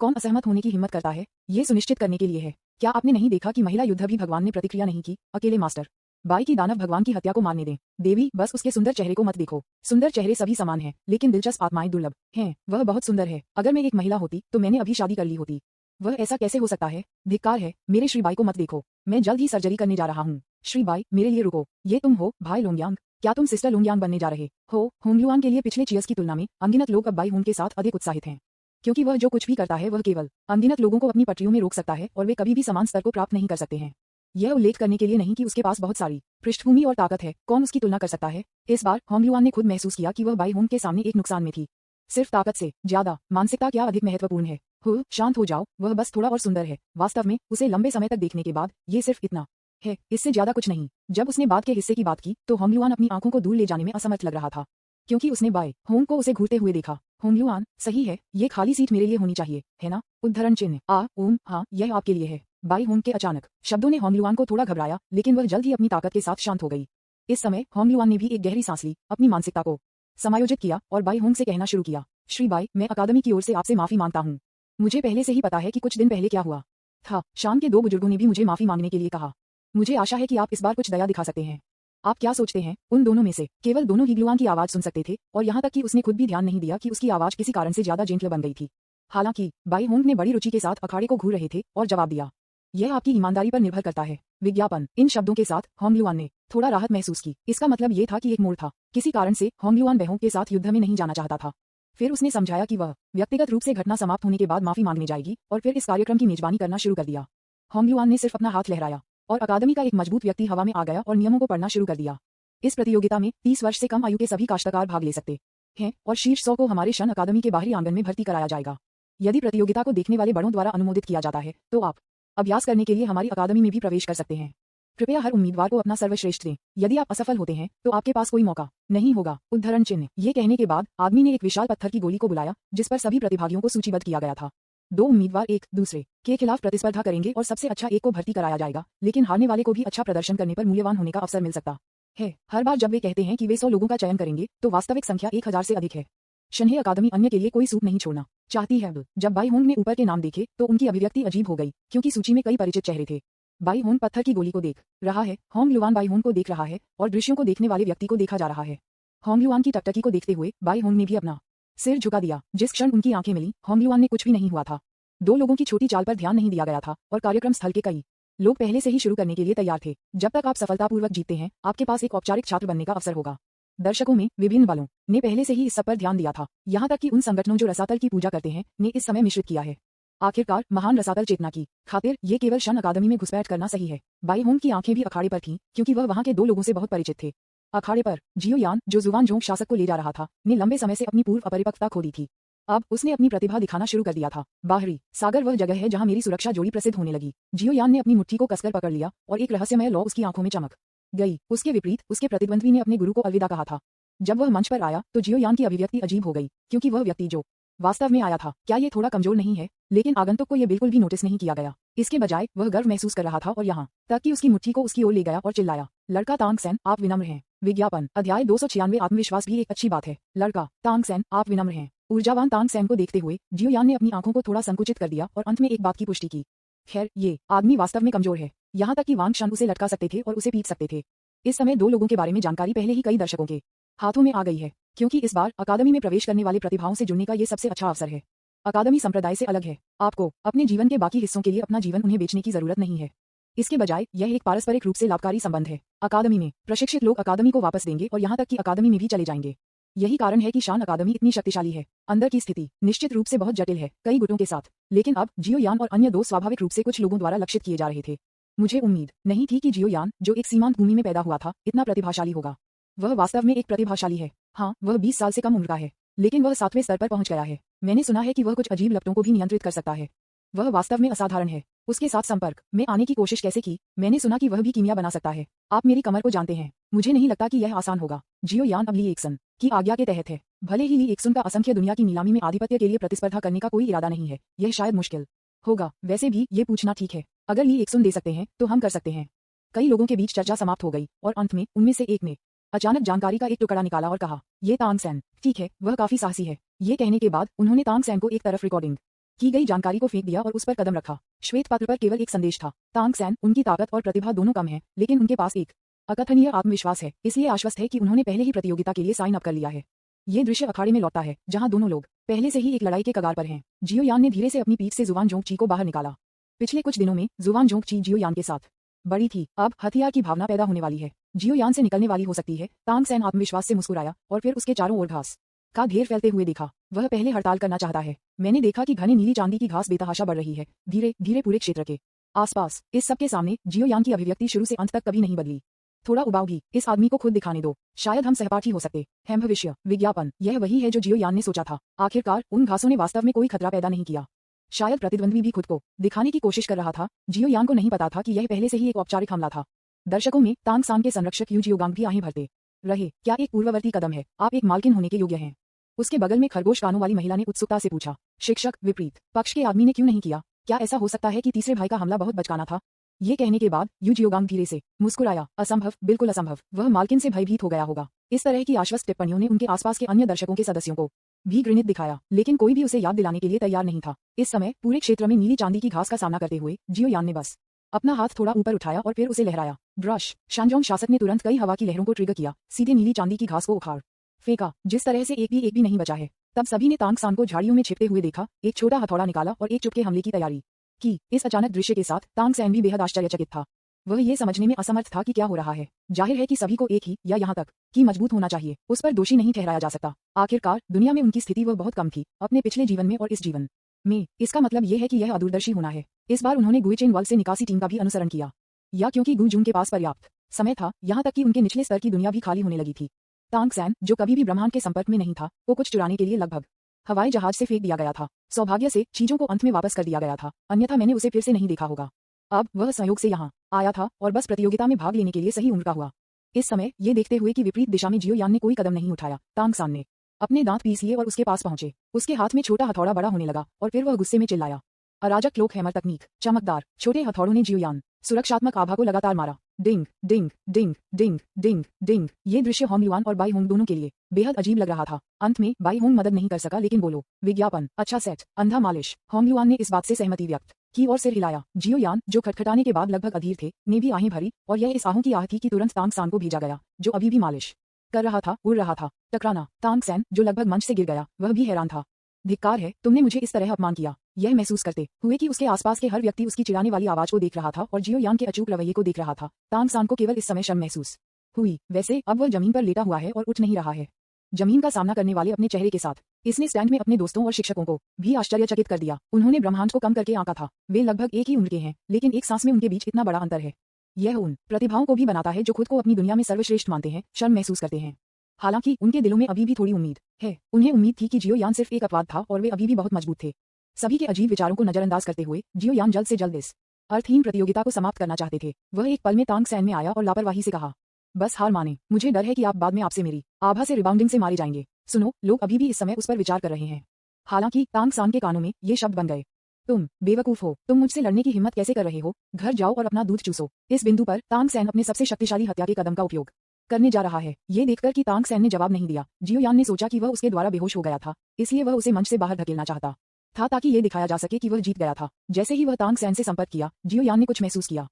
कौन असहमत होने की हिम्मत करता है? ये सुनिश्चित करने के लिए है। क्या आपने नहीं देखा कि महिला युद्ध भी भगवान ने प्रतिक्रिया नहीं की? अकेले मास्टर बाई की दानव भगवान की हत्या को मारने दें। देवी, बस उसके सुंदर चेहरे को मत देखो। सुंदर चेहरे सभी समान हैं, लेकिन दिलचस्प आत्माएं दुर्लभ हैं। वह बहुत सुंदर है। अगर मैं एक महिला होती तो मैंने अभी शादी कर ली होती। वह ऐसा कैसे हो सकता है? धिक्कार है। मेरे श्री बाई को मत देखो। मैं जल्द ही सर्जरी करने जा रहा हूँ। श्री बाई, मेरे लिए रुको। ये तुम हो, भाई लोंगयांग? क्या तुम सिस्टर लोंगयांग बनने जा रहे हो? होंगलुआन के लिए पिछले चीयर्स की तुलना में अनगिनत लोग अब बाई होम के साथ अधिक उत्साहित हैं, क्योंकि वह जो कुछ भी करता है वह केवल अनगिनत लोगों को अपनी पटरियों में रोक सकता है और वे कभी भी समान स्तर को प्राप्त नहीं कर सकते हैं। यह उल्लेख करने के लिए नहीं कि उसके पास बहुत सारी पृष्ठभूमि और ताकत है, कौन उसकी तुलना कर सकता है? इस बार होंगलुआन ने खुद महसूस किया कि वह बाई होम के सामने एक नुकसान में थी। सिर्फ ताकत से ज्यादा मानसिकता क्या अधिक महत्वपूर्ण है? हो, शांत हो जाओ, वह बस थोड़ा और सुंदर है। वास्तव में उसे लंबे समय तक देखने के बाद ये सिर्फ इतना है, इससे ज्यादा कुछ नहीं। जब उसने बाद के हिस्से की बात की तो होंगलुआन अपनी आंखों को दूर ले जाने में असमर्थ लग रहा था, क्योंकि उसने बाय होम को उसे घूरते हुए देखा। होंगलुआन, सही है, ये खाली सीट मेरे लिए होनी चाहिए, है ना? उद्धरण चिन्ह ओम, हाँ, यह आपके लिए है। बाई होम के अचानक शब्दों ने होंगलुआन को थोड़ा घबराया, लेकिन वह जल्द ही अपनी ताकत के साथ शांत हो गई। इस समय होंगलुआन ने भी एक गहरी सांस ली, अपनी मानसिकता को समायोजित किया और बाई होम से कहना शुरू किया, श्री बाई, मैं अकादमी की ओर से आपसे माफी मांगता हूँ। मुझे पहले से ही पता है कि कुछ दिन पहले क्या हुआ था। शान के 2 बुजुर्गों ने भी मुझे माफी मांगने के लिए कहा। मुझे आशा है कि आप इस बार कुछ दया दिखा सकते हैं। आप क्या सोचते हैं? उन दोनों में से केवल दोनों ही ग्लुआन की आवाज सुन सकते थे, और यहाँ तक कि उसने खुद भी ध्यान नहीं दिया कि उसकी आवाज किसी कारण से ज्यादा जेंटल बन गई थी। हालांकि बाई होंग ने बड़ी रुचि के साथ अखाड़े को घूर रहे थे और जवाब दिया, यह आपकी ईमानदारी पर निर्भर करता है। विज्ञापन। इन शब्दों के साथ होंगलुआन ने थोड़ा राहत महसूस की। इसका मतलब ये था कि एक मोड़ था। किसी कारण से होंगलुआन बहू के साथ युद्ध में नहीं जाना चाहता था। फिर उसने समझाया कि वह व्यक्तिगत रूप से घटना समाप्त होने के बाद माफी मांगने जाएगी और फिर इस कार्यक्रम की मेजबानी करना शुरू कर दिया। होंगलुआन ने सिर्फ अपना हाथ लहराया और अकादमी का एक मजबूत व्यक्ति हवा में आ गया और नियमों को पढ़ना शुरू कर दिया। इस प्रतियोगिता में 30 वर्ष से कम आयु के सभी काश्तकार भाग ले सकते हैं और शीर्ष 100 को हमारे शन अकादमी के बाहरी आंगन में भर्ती कराया जाएगा। यदि प्रतियोगिता को देखने वाले बड़ों द्वारा अनुमोदित किया जाता है तो आप अभ्यास करने के लिए हमारी अकादमी में भी प्रवेश कर सकते हैं। कृपया हर उम्मीदवार को अपना सर्वश्रेष्ठ दें। यदि आप असफल होते हैं तो आपके पास कोई मौका नहीं होगा। उद्धरण चिन्ह। ये कहने के बाद आदमी ने एक विशाल पत्थर की गोली को बुलाया जिस पर सभी प्रतिभागियों को सूचीबद्ध किया गया था। 2 उम्मीदवार एक दूसरे के खिलाफ प्रतिस्पर्धा करेंगे और सबसे अच्छा एक को भर्ती कराया जाएगा, लेकिन हारने वाले को भी अच्छा प्रदर्शन करने पर मूल्यवान होने का अवसर मिल सकता है। हर बार जब वे कहते हैं कि वे 100 लोगों का चयन करेंगे तो वास्तविक संख्या 1000 से अधिक है। शन्हे अकादमी अन्य के लिए कोई सूट नहीं छोड़ना चाहती है। जब बाई होंग ने ऊपर के नाम देखे तो उनकी अभिव्यक्ति अजीब हो गई क्योंकि सूची में कई परिचित चेहरे थे। बाई होंग पत्थर की गोली को देख रहा है, होंगलुआन बाई होंग को देख रहा है और दृश्यों को देखने वाले व्यक्ति को देखा जा रहा है। होंगलुआन की टकटकी को देखते हुए बाई होंग ने भी अपना सिर झुका दिया। जिस क्षण उनकी आंखें मिली होंगलुआन ने कुछ भी नहीं हुआ था। 2 लोगों की छोटी चाल पर ध्यान नहीं दिया गया था और कार्यक्रम स्थल के कई लोग पहले से ही शुरू करने के लिए तैयार थे। जब तक आप सफलतापूर्वक जीतते हैं आपके पास एक औपचारिक छात्र बनने का अवसर होगा। दर्शकों में विभिन्न बलों ने पहले से ही इस सब पर ध्यान दिया था, यहाँ तक कि उन संगठनों जो रसातल की पूजा करते हैं ने इस समय मिश्रित किया है। आखिरकार महान रसातल चेतना की खातिर ये केवल शन अकादमी में घुसपैठ करना सही है। बाई होंग की आंखें भी अखाड़े पर थीं क्योंकि वह वहां के 2 लोगों से बहुत परिचित थे। अखाड़े पर जियो यान जो जुवान जोंग शासक को ले जा रहा था ने लंबे समय से अपनी पूर्व अपरिपक्वता खो दी थी। अब उसने अपनी प्रतिभा दिखाना शुरू कर दिया था। बाहरी सागर वह जगह है जहां मेरी सुरक्षा जोड़ी प्रसिद्ध होने लगी। जियो यान ने अपनी मुट्ठी को कसकर पकड़ लिया और एक रहस्यमय लौ उसकी आंखों में चमक गई। उसके विपरीत उसके प्रतिद्वंद्वी ने अपने गुरु को अलविदा कहा था। जब वह मंच पर आया तो जियो यान की अभिव्यक्ति अजीब हो गई क्योंकि वह व्यक्ति जो वास्तव में आया था क्या ये थोड़ा कमजोर नहीं है, लेकिन आगंतुक को यह बिल्कुल भी नोटिस नहीं किया गया। इसके बजाय वह गर्व महसूस कर रहा था और यहाँ तक कि उसकी मुट्ठी को उसकी ओर ले गया और चिल्लाया, लड़का तांग सेन आप विनम्र हैं। विज्ञापन। अध्याय 296। आत्मविश्वास भी एक अच्छी बात है। लड़का तांग सेन आप विनम्र हैं। ऊर्जावान तांग सेन को देखते हुए जियो यान ने अपनी आंखों को थोड़ा संकुचित कर दिया और अंत में एक बात की पुष्टि की, खैर ये आदमी वास्तव में कमजोर है। यहाँ तक कि वांग शन उसे लटका सकते थे और उसे पीट सकते थे। इस समय 2 लोगों के बारे में जानकारी पहले ही कई दर्शकों के हाथों में आ गई है क्योंकि इस बार अकादमी में प्रवेश करने वाले प्रतिभाओं से जुड़ने का ये सबसे अच्छा अवसर है। अकादमी संप्रदाय से अलग है। आपको अपने जीवन के बाकी हिस्सों के लिए अपना जीवन उन्हें बेचने की जरूरत नहीं है। इसके बजाय यह एक पारस्परिक रूप से लाभकारी संबंध है। अकादमी में प्रशिक्षित लोग अकादमी को वापस देंगे और यहाँ तक कि अकादमी में भी चले जाएंगे। यही कारण है कि शान अकादमी इतनी शक्तिशाली है। अंदर की स्थिति निश्चित रूप से बहुत जटिल है कई गुटों के साथ, लेकिन अब जियो यान और अन्य 2 स्वाभाविक रूप से कुछ लोगों द्वारा लक्षित किए जा रहे थे। मुझे उम्मीद नहीं थी कि जियो यान जो एक सीमांत भूमि में पैदा हुआ था इतना प्रतिभाशाली होगा। वह वास्तव में एक प्रतिभाशाली है। हाँ, वह 20 साल से कम उम्र का है, लेकिन वह 7वें स्तर पर पहुंच गया है। मैंने सुना है कि वह कुछ अजीब लपटों को भी नियंत्रित कर सकता है। वह वास्तव में असाधारण है। उसके साथ संपर्क में आने की कोशिश कैसे की? मैंने सुना कि वह भी कीमिया बना सकता है। आप मेरी कमर को जानते हैं, मुझे नहीं लगता कि यह आसान होगा। जियो यान अब ली एक्सन की आज्ञा के तहत है। भले ही ली एक्सन का असंख्य दुनिया की नीलामी में आधिपत्य के लिए प्रतिस्पर्धा करने का कोई इरादा नहीं है, यह शायद मुश्किल होगा। वैसे भी ये पूछना ठीक है। अगर ली एक्सन दे सकते हैं तो हम कर सकते हैं। कई लोगों के बीच चर्चा समाप्त हो गई और अंत में उनमें से एक ने अचानक जानकारी का एक टुकड़ा निकाला और कहा, ये तांग सेन ठीक है, वह काफी साहसी है। ये कहने के बाद उन्होंने तांग सेन को एक तरफ रिकॉर्डिंग की गई जानकारी को फेंक दिया और उस पर कदम रखा। श्वेत पत्र पर केवल एक संदेश था, तांग सेन उनकी ताकत और प्रतिभा दोनों कम है, लेकिन उनके पास एक अकथनीय आत्मविश्वास है, इसलिए आश्वस्त है कि उन्होंने पहले ही प्रतियोगिता के लिए साइन अप कर लिया है। ये दृश्य अखाड़े में लौटता है जहां दोनों लोग पहले से ही एक लड़ाई के कगार पर हैं। जियो यान ने धीरे से अपनी पीठ से जुवान जोंगची को बाहर निकाला। पिछले कुछ दिनों में जुवान जोंगची जियो यान के साथ बड़ी थी, अब हथियार की भावना पैदा होने वाली है। जियो यान से निकलने वाली हो सकती है। तांग सेन आत्मविश्वास से मुस्कुराया और फिर उसके चारों ओर घास का ढेर फैलते हुए देखा। वह पहले हड़ताल करना चाहता है। मैंने देखा कि घने नीली चांदी की घास बेतहाशा बढ़ रही है, धीरे धीरे पूरे क्षेत्र के आसपास। इस सब के सामने जियो यान की अभिव्यक्ति शुरू से अंत तक कभी नहीं बदली। थोड़ा उबाऊ भी, इस आदमी को खुद दिखाने दो, शायद हम सहपाठी हो सकते हैं। भविष्य विज्ञापन। यह वही है जो जियो यान ने सोचा था। आखिरकार उन घासों ने वास्तव में कोई खतरा पैदा नहीं किया। शायद प्रतिद्वंद्वी भी खुद को दिखाने की कोशिश कर रहा था। जियो यान को नहीं पता था कि यह पहले से ही एक औपचारिक हमला था। दर्शकों में तांग सान के संरक्षक यू जियोगांग भी आहें भरते रहे। क्या एक पूर्ववर्ती कदम है? आप एक मालकिन होने के योग्य हैं। उसके बगल में खरगोश कानों वाली महिला ने उत्सुकता से पूछा। शिक्षक विपरीत पक्ष के आदमी ने क्यों नहीं किया? क्या ऐसा हो सकता है कि तीसरे भाई का हमला बहुत बचकाना था? ये कहने के बाद यू जियोगांग धीरे से मुस्कुराया। असंभव, बिल्कुल असंभव। वह मालकिन से भयभीत हो गया होगा। इस तरह की आश्वस्त टिप्पणियों ने उनके आसपास के अन्य दर्शकों के सदस्यों को भी घृणित दिखाया, लेकिन कोई भी उसे याद दिलाने के लिए तैयार नहीं था। इस समय पूरे क्षेत्र में नीली चांदी की घास का सामना करते हुए जियो यान ने बस अपना हाथ थोड़ा ऊपर उठाया और फिर उसे लहराया। ब्रश। शानजोंग शासक ने तुरंत कई हवा की लहरों को ट्रिगर किया, सीधे नीली चांदी की घास को उखाड़ फेंका। जिस तरह से एक भी नहीं बचा है। तब सभी ने तांग सान को झाड़ियों में छिपते हुए देखा। एक छोटा हथौड़ा निकाला और एक चुपके हमले की तैयारी कि इस अचानक दृश्य के साथ तांग सैन भी बेहद आश्चर्यचकित था। वह ये समझने में असमर्थ था कि क्या हो रहा है। जाहिर है कि सभी को एक ही या यहाँ तक कि मजबूत होना चाहिए, उस पर दोषी नहीं ठहराया जा सकता। आखिरकार दुनिया में उनकी स्थिति वह बहुत कम थी, अपने पिछले जीवन में और इस जीवन में। इसका मतलब ये है कि यह अदूरदर्शी होना है। इस बार उन्होंने गुइचेन वर्ल्ड से निकासी टीम का भी अनुसरण किया, या क्योंकि गु जून के पास पर्याप्त समय था, यहाँ तक कि उनके निचले स्तर की दुनिया भी खाली होने लगी थी। तांग सैन, जो कभी भी ब्रह्मांड के संपर्क में नहीं था, को कुछ चुराने के लिए लगभग हवाई जहाज से फेंक दिया गया था। सौभाग्य से चीजों को अंत में वापस कर दिया गया था, अन्यथा मैंने उसे फिर से नहीं देखा होगा। अब वह संयोग से यहाँ आया था और बस प्रतियोगिता में भाग लेने के लिए सही उम्र का हुआ। इस समय ये देखते हुए कि विपरीत दिशा में जियो यान ने कोई कदम नहीं उठाया, तांग सान ने अपने दांत पीस लिए और उसके पास पहुंचे। उसके हाथ में छोटा हथौड़ा बड़ा होने लगा और फिर वह गुस्से में चिल्लाया। अराजक क्लोक हैमर तकनीक। चमकदार छोटे हथौड़ों ने जियो यान सुरक्षात्मक आभा को लगातार मारा। डिंग डिंग डिंग डिंग डिंग डिंग। ये दृश्य होंग युआन और बाई होंग दोनों के लिए बेहद अजीब लग रहा था। अंत में बाई होंग मदद नहीं कर सका, लेकिन बोलो विज्ञापन अच्छा सेट, अंधा मालिश। होंग युआन ने इस बात से सहमति व्यक्त की और सिर हिलाया। जियो यान, जो खटखटाने के बाद लगभग अधीर थे, ने भी आहें भरी और यह इस आहों की आह थी कि तुरंत तांग सान को भेजा गया, जो अभी भी मालिश कर रहा था, उड़ रहा था। टकराना। तांग सैन, जो लगभग मंच से गिर गया, वह भी हैरान था। धिक्कार है, तुमने मुझे इस तरह अपमान किया। यह महसूस करते हुए कि उसके आसपास के हर व्यक्ति उसकी चिढ़ाने वाली आवाज को देख रहा था और जियो यान के अचूक रवैये को देख रहा था, तांग सान को केवल इस समय शर्म महसूस हुई। वैसे अब वह जमीन पर लेटा हुआ है और उठ नहीं रहा है, जमीन का सामना करने वाले अपने चेहरे के साथ। इसने स्टैंड में अपने दोस्तों और शिक्षकों को भी आश्चर्यचकित कर दिया। उन्होंने ब्रह्मांड को कम करके आंका था। वे लगभग एक ही उम्र के हैं, लेकिन एक सांस में उनके बीच इतना बड़ा अंतर है। यह उन प्रतिभाओं को भी बनाता है जो खुद को अपनी दुनिया में सर्वश्रेष्ठ मानते हैं, शर्म महसूस करते हैं। हालांकि उनके दिलों में अभी भी थोड़ी उम्मीद है। उन्हें उम्मीद थी कि जियो यान सिर्फ एक अपवाद था और वे अभी भी बहुत मजबूत थे। सभी के अजीब विचारों को नजरअंदाज करते हुए जियो यान जल्द से जल्द इस अर्थहीन प्रतियोगिता को समाप्त करना चाहते थे। वह एक पल में तांग सैन में आया और लापरवाही से कहा, बस हार माने, मुझे डर है कि आप बाद में आपसे मेरी आभा से रिबाउंडिंग से मारे जाएंगे। सुनो, लोग अभी भी इस समय उस पर विचार कर रहे हैं। हालांकि तांग सान के कानों में ये शब्द बन गए, तुम बेवकूफ हो, तुम मुझसे लड़ने की हिम्मत कैसे कर रहे हो? घर जाओ और अपना दूध चूसो। इस बिंदु पर तांग सैन अपने सबसे शक्तिशाली हत्या के कदम का उपयोग करने जा रहा है। ये देखकर कि तांग सैन ने जवाब नहीं दिया, जियो यान ने सोचा कि वह उसके द्वारा बेहोश हो गया था, इसलिए वह उसे मंच से बाहर धकेलना चाहता था ताकि ये दिखाया जा सके कि वह जीत गया था। जैसे ही वह तांग सैन से संपर्क किया, जियो यान ने कुछ महसूस किया।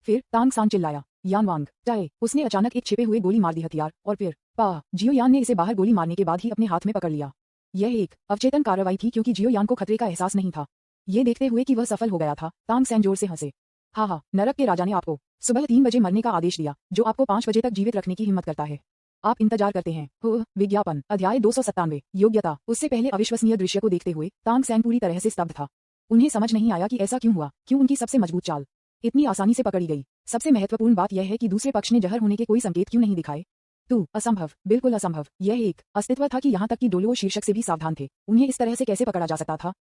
फिर तांग सान चिल्लाया, यान वांग टाए। उसने अचानक एक छिपे हुए गोली मार दी हथियार और फिर जियो यान ने इसे बाहर गोली मारने के बाद ही अपने हाथ में पकड़ लिया। यह एक अवचेतन कार्रवाई थी क्योंकि जियो यान को खतरे का एहसास नहीं था। ये देखते हुए कि वह सफल हो गया था, तांग सैन जोर से हंसे। हाँ, नरक के राजा ने आपको सुबह 3 बजे मरने का आदेश दिया, जो आपको 5 बजे तक जीवित रखने की हिम्मत करता है। आप इंतजार करते हैं। विज्ञापन। अध्याय 297। योग्यता। उससे पहले अविश्वसनीय दृश्य को देखते हुए तांग सैन पूरी तरह से स्तब्ध था। उन्हें समझ नहीं आया कि ऐसा क्यों हुआ, क्यों उनकी सबसे मजबूत चाल इतनी आसानी से पकड़ी गई। सबसे महत्वपूर्ण बात यह है कि दूसरे पक्ष ने जहर होने के कोई संकेत क्यों नहीं दिखाए। असंभव, बिल्कुल असंभव। यह एक अस्तित्व था कि यहाँ तक कि डोलुओ शीर्षक से भी सावधान थे। उन्हें इस तरह से कैसे पकड़ा जा सकता था?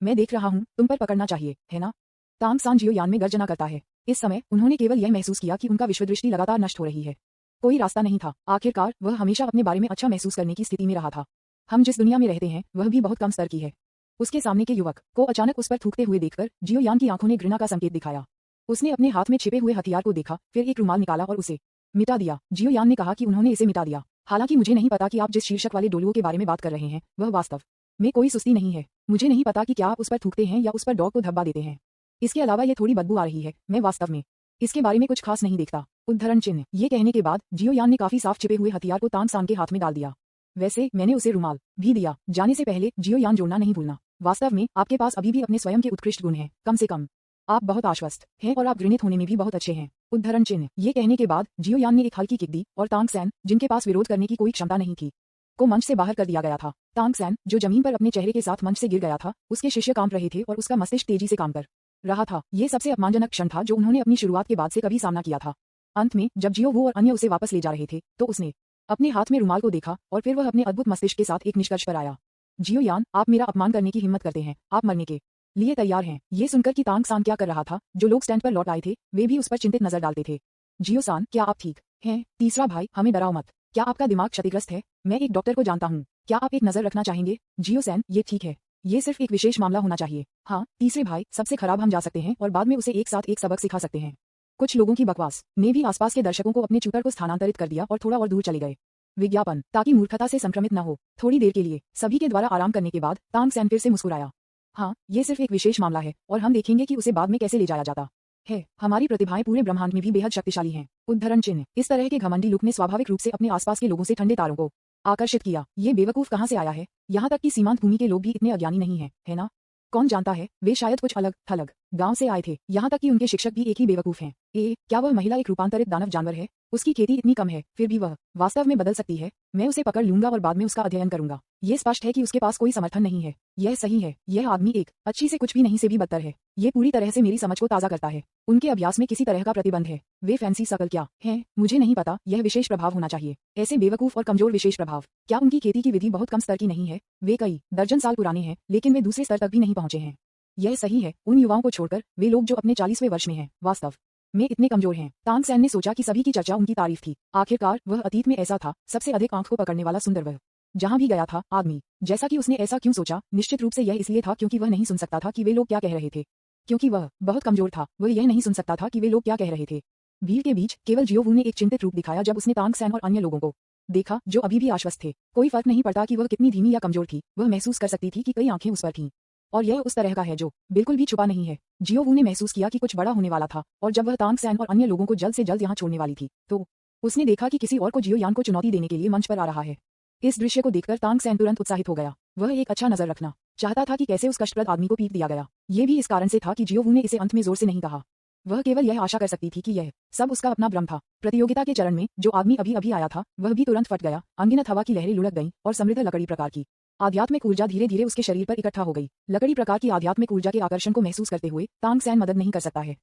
मैं देख रहा हूँ, तुम पर पकड़ना चाहिए, है ना? तांग सान जियो यान में गर्जना करता है। इस समय उन्होंने केवल यह महसूस किया कि उनका विश्वदृष्टि लगातार नष्ट हो रही है। कोई रास्ता नहीं था। आखिरकार वह हमेशा अपने बारे में अच्छा महसूस करने की स्थिति में रहा था। हम जिस दुनिया में रहते हैं वह भी बहुत कम स्तर की है। उसके सामने के युवक को अचानक उस पर थूकते हुए देखकर जियो यान की आंखों ने घृणा का संकेत दिखाया। उसने अपने हाथ में छिपे हुए हथियार को देखा, फिर एक रुमाल निकाला और उसे मिटा दिया। जियो यान ने कहा कि उन्होंने इसे मिटा दिया। हालांकि मुझे नहीं पता कि आप जिस शीर्षक वाले डोलुओं के बारे में बात कर रहे हैं वह वास्तव में कोई सुस्ती नहीं है। मुझे नहीं पता कि क्या आप उस पर थूकते हैं या उस पर डॉग को धब्बा देते हैं। इसके अलावा ये थोड़ी बदबू आ रही है। मैं वास्तव में इसके बारे में कुछ खास नहीं देखता। उद्धरण चिन्ह। ये कहने के बाद जियो यान ने काफी साफ छिपे हुए हथियार को तांग सान के हाथ में डाल दिया। वैसे मैंने उसे रुमाल भी दिया। जाने से पहले जियो यान जोड़ना नहीं भूलना। वास्तव में आपके पास अभी भी अपने स्वयं के उत्कृष्ट गुण हैं। कम से कम आप बहुत आश्वस्त हैं और आप घृणित होने में भी बहुत अच्छे हैं। उद्धरण चिन्ह। ये कहने के बाद जियो यान ने एक हल्की किक दी और तांग सैन, जिनके पास विरोध करने की कोई क्षमता नहीं थी, को मंच से बाहर कर दिया गया था। तांग सैन, जो जमीन पर अपने चेहरे के साथ मंच से गिर गया था, उसके शिष्य कांप रहे थे और उसका मस्तिष्क तेजी से काम कर रहा था। ये सबसे अपमानजनक क्षण था जो उन्होंने अपनी शुरुआत के बाद से कभी सामना किया था। अंत में जब जियो वो और अन्य उसे वापस ले जा रहे थे तो उसने अपने हाथ में रुमाल को देखा और फिर वह अपने अद्भुत मस्तिष्क के साथ एक निष्कर्ष पर आया। जियो यान, आप मेरा अपमान करने की हिम्मत करते हैं, आप मरने के लिए तैयार हैं। ये सुनकर कि तांग सान क्या कर रहा था, जो लोग स्टैंड पर लौट आए थे वे भी उस पर चिंतित नजर डालते थे। जियो सान, क्या आप ठीक हैं? तीसरा भाई, हमें डराओ मत। क्या आपका दिमाग क्षतिग्रस्त है? मैं एक डॉक्टर को जानता हूँ, क्या आप एक नजर रखना चाहेंगे? जियो सैन, ये ठीक है, ये सिर्फ एक विशेष मामला होना चाहिए। हाँ, तीसरे भाई, सबसे खराब हम जा सकते हैं और बाद में उसे एक साथ एक सबक सिखा सकते हैं। कुछ लोगों की बकवास ने भी आसपास के दर्शकों को अपने चूतर को स्थानांतरित कर दिया और थोड़ा और दूर चले गए। विज्ञापन। ताकि मूर्खता से संक्रमित न हो। थोड़ी देर के लिए सभी के द्वारा आराम करने के बाद तांग सैन फिर से मुस्कुराया। हाँ, ये सिर्फ एक विशेष मामला है और हम देखेंगे कि उसे बाद में कैसे ले जाया जाता है। हमारी प्रतिभाएं पूरे ब्रह्मांड में भी बेहद शक्तिशाली हैं। उद्धरण चिन्ह। इस तरह के घमंडी लुक ने स्वाभाविक रूप से अपने आसपास के लोगों से ठंडे तारों को आकर्षित किया। ये बेवकूफ कहाँ से आया है? यहाँ तक कि सीमांत भूमि के लोग भी इतने अज्ञानी नहीं है ना? कौन जानता है, वे शायद कुछ अलग थलग गांव से आए थे। यहाँ तक कि उनके शिक्षक भी एक ही बेवकूफ हैं। क्या वह महिला एक रूपांतरित दानव जानवर है? उसकी खेती इतनी कम है, फिर भी वह वास्तव में बदल सकती है। मैं उसे पकड़ लूंगा और बाद में उसका अध्ययन करूंगा। ये स्पष्ट है कि उसके पास कोई समर्थन नहीं है। यह सही है, यह आदमी एक अच्छी से कुछ भी नहीं से भी बदतर है। ये पूरी तरह से मेरी समझ को ताज़ा करता है। उनके अभ्यास में किसी तरह का प्रतिबंध है। वे फैंसी शकल क्या हैं, मुझे नहीं पता। यह विशेष प्रभाव होना चाहिए। ऐसे बेवकूफ और कमजोर विशेष प्रभाव। क्या उनकी खेती की विधि बहुत कम स्तर की नहीं है? वे कई दर्जन साल पुराने हैं, लेकिन वे दूसरे स्तर तक भी नहीं पहुंचे हैं। यह सही है, उन युवाओं को छोड़कर, वे लोग जो अपने 40वें वर्ष में हैं, वास्तव में इतने कमजोर हैं। तांग सैन ने सोचा कि सभी की चर्चा उनकी तारीफ थी। आखिरकार वह अतीत में ऐसा था, सबसे अधिक आंख को पकड़ने वाला सुंदर वह जहां भी गया था आदमी। जैसा कि उसने ऐसा क्यों सोचा? निश्चित रूप से यह इसलिए था क्योंकि वह नहीं सुन सकता था कि वे लोग क्या कह रहे थे। क्योंकि वह बहुत कमजोर था, वह यह नहीं सुन सकता था कि वे लोग क्या कह रहे थे। भीड़ के बीच केवल जियोवू ने एक चिंतित रूप दिखाया जब उसने तांग सैन और अन्य लोगों को देखा जो अभी भी आश्वस्त थे। कोई फर्क नहीं पड़ता कि वह कितनी धीमी या कमजोर थी, वह महसूस कर सकती थी कि कई आंखें उस पर थीं। और यह उस तरह का है जो बिल्कुल भी छुपा नहीं है। जियोवू ने महसूस किया कि कुछ बड़ा होने वाला था, और जब वह तांग सैन और अन्य लोगों को जल्द से जल्द यहाँ छोड़ने वाली थी, तो उसने देखा कि किसी और को जियो यान को चुनौती देने के लिए मंच पर आ रहा है। इस दृश्य को देखकर तांग सैन तुरंत उत्साहित हो गया। वह एक अच्छा नजर रखना चाहता था कि कैसे उस कष्टप्रद आदमी को पीट दिया गया। ये भी इस कारण से था कि जियोवू ने इसे अंत में जोर से नहीं कहा। वह केवल यह आशा कर सकती थी कि यह सब उसका अपना भ्रम था। प्रतियोगिता के चरण में जो आदमी अभी अभी आया था, वह भी तुरंत फट गया। अनगिनत हवा की लहरें लुढ़क गईं और समृद्ध लकड़ी प्रकार की आध्यात्मिक ऊर्जा धीरे धीरे उसके शरीर पर इकट्ठा हो गई। लकड़ी प्रकार की आध्यात्मिक ऊर्जा के आकर्षण को महसूस करते हुए तांग सैन मदद नहीं कर सकता है।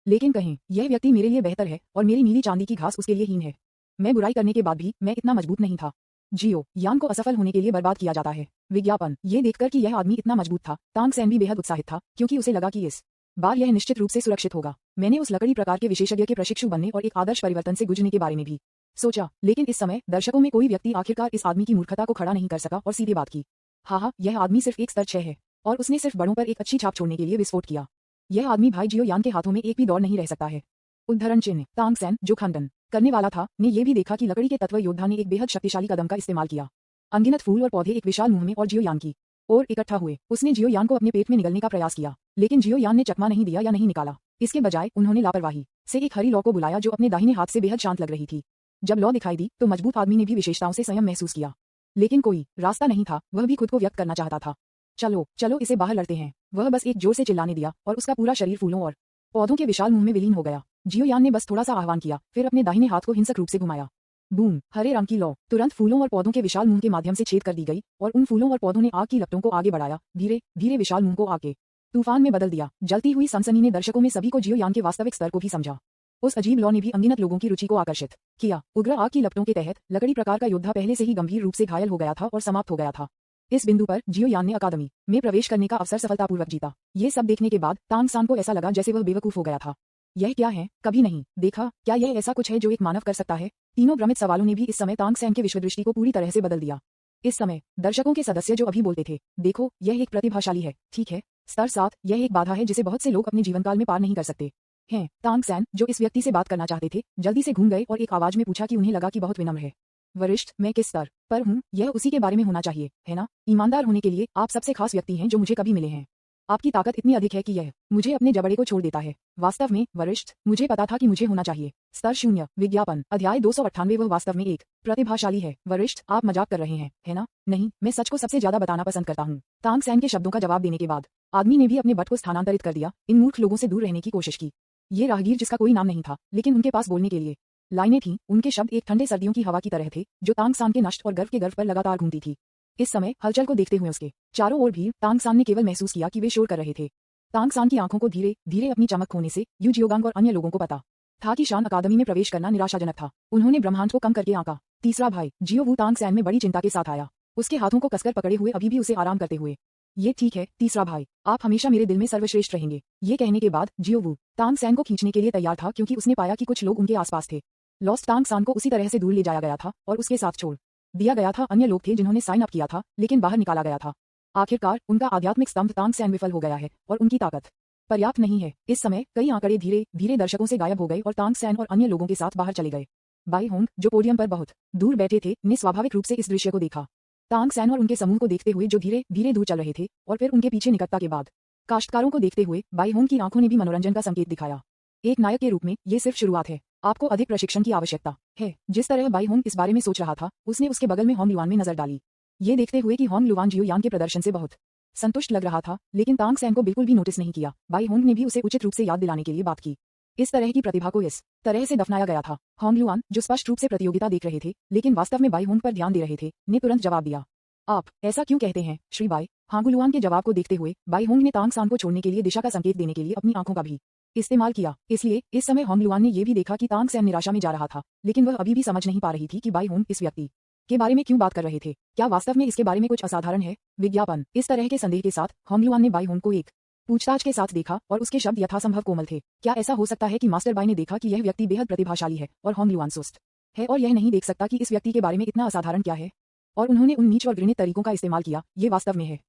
लेकिन कहें, यह व्यक्ति मेरे लिए बेहतर है और मेरी नीली चांदी की घास उसके लिए हीन है। मैं बुराई करने के बाद भी मैं इतना मजबूत नहीं था। जियो यान को असफल होने के लिए बर्बाद किया जाता है। विज्ञापन। ये देखकर कि यह आदमी इतना मजबूत था, तांग सैन भी बेहद उत्साहित था, क्योंकि उसे लगा कि इस बार यह निश्चित रूप से सुरक्षित होगा। मैंने उस लकड़ी प्रकार के विशेषज्ञ के प्रशिक्षु बनने और एक आदर्श परिवर्तन से गुजरने के बारे में भी सोचा। लेकिन इस समय दर्शकों में कोई व्यक्ति आखिरकार इस आदमी की मूर्खता को खड़ा नहीं कर सका और सीधे बात की। हाँ, यह आदमी सिर्फ एक स्तर 6 है और उसने सिर्फ बड़ों पर एक अच्छी छाप छोड़ने के लिए विस्फोट किया। यह आदमी भाई जियो यान के हाथों में एक भी दौड़ नहीं रह सकता है। उद्धरण चिन्ह। तांग सैन, जो खंडन करने वाला था, ने यह भी देखा कि लकड़ी के तत्व योद्धा ने एक बेहद शक्तिशाली कदम का इस्तेमाल किया। अनगिनत फूल और पौधे एक विशाल मुंह में और जियो यान की और इकट्ठा हुए। उसने जियो यान को अपने पेट में निगलने का प्रयास किया, लेकिन जियो यान ने चकमा नहीं दिया या नहीं निकाला। इसके बजाय उन्होंने लापरवाही से एक हरी लौ को बुलाया जो अपने दाहिने हाथ से बेहद शांत लग रही थी। जब लौ दिखाई दी तो मजबूत आदमी ने भी विशेषताओं से संयम महसूस किया, लेकिन कोई रास्ता नहीं था। वह भी खुद को व्यक्त करना चाहता था। चलो चलो, इसे बाहर लड़ते हैं। वह बस एक जोर से चिल्लाने दिया और उसका पूरा शरीर फूलों और पौधों के विशाल मुंह में विलीन हो गया। जियो यान ने बस थोड़ा सा आह्वान किया, फिर अपने दाहिने हाथ को हिंसक रूप से घुमाया। बूम! हरे रंग की लौ तुरंत फूलों और पौधों के विशाल मुंह के माध्यम से छेद कर दी गई और उन फूलों और पौधों ने आग की लपटों को आगे बढ़ाया। धीरे धीरे विशाल मुंह को आग के तूफान में बदल दिया। जलती हुई सनसनी ने दर्शकों में सभी को जियो यान के वास्तविक स्तर को भी समझा। उस अजीब लौ ने भी अनगिनत लोगों की रुचि को आकर्षित किया। उग्र आग की लपटों के तहत लकड़ी प्रकार का योद्धा पहले से ही गंभीर रूप से घायल हो गया था और समाप्त हो गया था। इस बिंदु पर जियो यान ने अकादमी में प्रवेश करने का अवसर सफलतापूर्वक जीता। ये सब देखने के बाद तांग सान को ऐसा लगा जैसे वह बेवकूफ हो गया था। यह क्या है? कभी नहीं देखा। क्या यह ऐसा कुछ है जो एक मानव कर सकता है? तीनों भ्रमित सवालों ने भी इस समय तांग सैन के विश्वदृष्टि को पूरी तरह से बदल दिया। इस समय दर्शकों के सदस्य जो अभी बोलते थे, देखो यह एक प्रतिभाशाली है, ठीक है। स्तर 7, यह एक बाधा है जिसे बहुत से लोग अपने जीवनकाल में पार नहीं कर सकते हैं। तांग सैन, जो इस व्यक्ति से बात करना चाहते थे, जल्दी से घूम गए और एक आवाज में पूछा कि उन्हें लगा कि बहुत विनम्र है। वरिष्ठ, मैं किस स्तर पर हूँ? यह उसी के बारे में होना चाहिए, है ना? ईमानदार होने के लिए आप सबसे खास व्यक्ति हैं जो मुझे कभी मिले हैं। आपकी ताकत इतनी अधिक है कि यह मुझे अपने जबड़े को छोड़ देता है। वास्तव में वरिष्ठ, मुझे पता था कि मुझे होना चाहिए। स्तर 0, विज्ञापन। अध्याय 298। वह वास्तव में एक प्रतिभाशाली है। वरिष्ठ, आप मजाक कर रहे हैं, है ना? नहीं, मैं सच को सबसे ज्यादा बताना पसंद करता हूँ। तांग सैन के शब्दों का जवाब देने के बाद आदमी ने भी अपने बट को स्थानांतरित कर दिया। इन मूर्ख लोगों से दूर रहने की कोशिश की। ये राहगीर जिसका कोई नाम नहीं था, लेकिन उनके पास बोलने के लिए लाइनें थीं। उनके शब्द एक ठंडे सर्दियों की हवा की तरह थे जो तांग सान के नष्ट और गर्व के गर्व पर लगातार घूमती थी। इस समय हलचल को देखते हुए उसके चारों ओर भीड़। तांग सान ने केवल महसूस किया कि वे शोर कर रहे थे। तांग सान की आंखों को धीरे धीरे अपनी चमक खोने से यू जियोगांग और अन्य लोगों को पता था कि शान अकादमी में प्रवेश करना निराशाजनक था। उन्होंने ब्रह्मांड को कम करके आंका। तीसरा भाई जियो वू तांग सैन में बड़ी चिंता के साथ आया, उसके हाथों को कसकर पकड़े हुए अभी भी उसे आराम करते हुए। ये ठीक है तीसरा भाई, आप हमेशा मेरे दिल में सर्वश्रेष्ठ रहेंगे। ये कहने के बाद जियो वू तांग सैन को खींचने के लिए तैयार था, क्योंकि उसने पाया कि कुछ लोग उनके आसपास थे। लॉस्ट तांग सान को उसी तरह से दूर ले जाया गया था और उसके साथ छोड़ दिया गया था। अन्य लोग थे जिन्होंने साइन अप किया था, लेकिन बाहर निकाला गया था। आखिरकार उनका आध्यात्मिक स्तंभ तांग सैन विफल हो गया है और उनकी ताकत पर्याप्त नहीं है। इस समय कई आंकड़े धीरे धीरे दर्शकों से गायब हो गए और तांग सैन और अन्य लोगों के साथ बाहर चले गए। बाई होंग, जो पोडियम पर बहुत दूर बैठे थे, ने स्वाभाविक रूप से इस दृश्य को देखा। तांग सैन और उनके समूह को देखते हुए जो धीरे धीरे दूर चल रहे थे और फिर उनके पीछे निकटता के बाद काश्तकारों को देखते हुए बाई होंग की आंखों ने भी मनोरंजन का संकेत दिखाया। एक नायक के रूप में ये सिर्फ शुरुआत है, आपको अधिक प्रशिक्षण की आवश्यकता है। जिस तरह बाई होंग इस बारे में सोच रहा था, उसने उसके बगल में होंग लुआन में नजर डाली, ये देखते हुए कि होंग लुआन जियो यान के प्रदर्शन से बहुत संतुष्ट लग रहा था, लेकिन तांग सैन को बिल्कुल भी नोटिस नहीं किया। बाई होंग ने भी उसे उचित रूप से याद दिलाने के लिए बात की। इस तरह की प्रतिभा को इस तरह से दफनाया गया था। होंगलुआन, जो स्पष्ट रूप से प्रतियोगिता देख रहे थे लेकिन वास्तव में बाई होंग पर ध्यान दे रहे थे, ने तुरंत जवाब दिया। आप ऐसा क्यों कहते हैं, श्री बाई? हांगुलुआन के जवाब को देखते हुए बाई होंग ने तांग सान को छोड़ने के लिए दिशा का संकेत देने के लिए अपनी आंखों का भी इस्तेमाल किया। इसलिए इस समय होंगलुआन ने यह भी देखा कि तांग सैन निराशा में जा रहा था, लेकिन वह अभी भी समझ नहीं पा रही थी कि बाई होंग इस व्यक्ति के बारे में क्यों बात कर रहे थे। क्या वास्तव में इसके बारे में कुछ असाधारण है? विज्ञापन। इस तरह के संदेह के साथ होंगलुआन ने बाई होंग को एक पूछताछ के साथ देखा और उसके शब्द यथासंभव कोमल थे। क्या ऐसा हो सकता है कि मास्टर बाई ने देखा कि यह व्यक्ति बेहद प्रतिभाशाली है और होंगलुआन सुस्त है और यह नहीं देख सकता कि इस व्यक्ति के बारे में इतना असाधारण क्या है, और उन्होंने उन नीच और घृणित तरीकों का इस्तेमाल किया। ये वास्तव में है।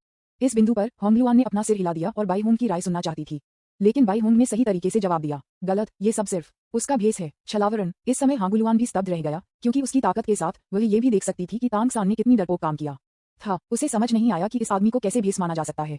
इस बिंदु पर होंगलुआन ने अपना सिर हिला दिया और बाई होंग की राय सुनना चाहती थी, लेकिन बाई होंग ने सही तरीके से जवाब दिया। गलत, ये सब सिर्फ उसका भेस है, छलावरण। इस समय हांगुलुआन भी स्तब्ध रह गया, क्योंकि उसकी ताकत के साथ वह ये भी देख सकती थी कि तांग सान ने कितनी डरपोक काम किया था। उसे समझ नहीं आया कि इस आदमी को कैसे भेस माना जा सकता है।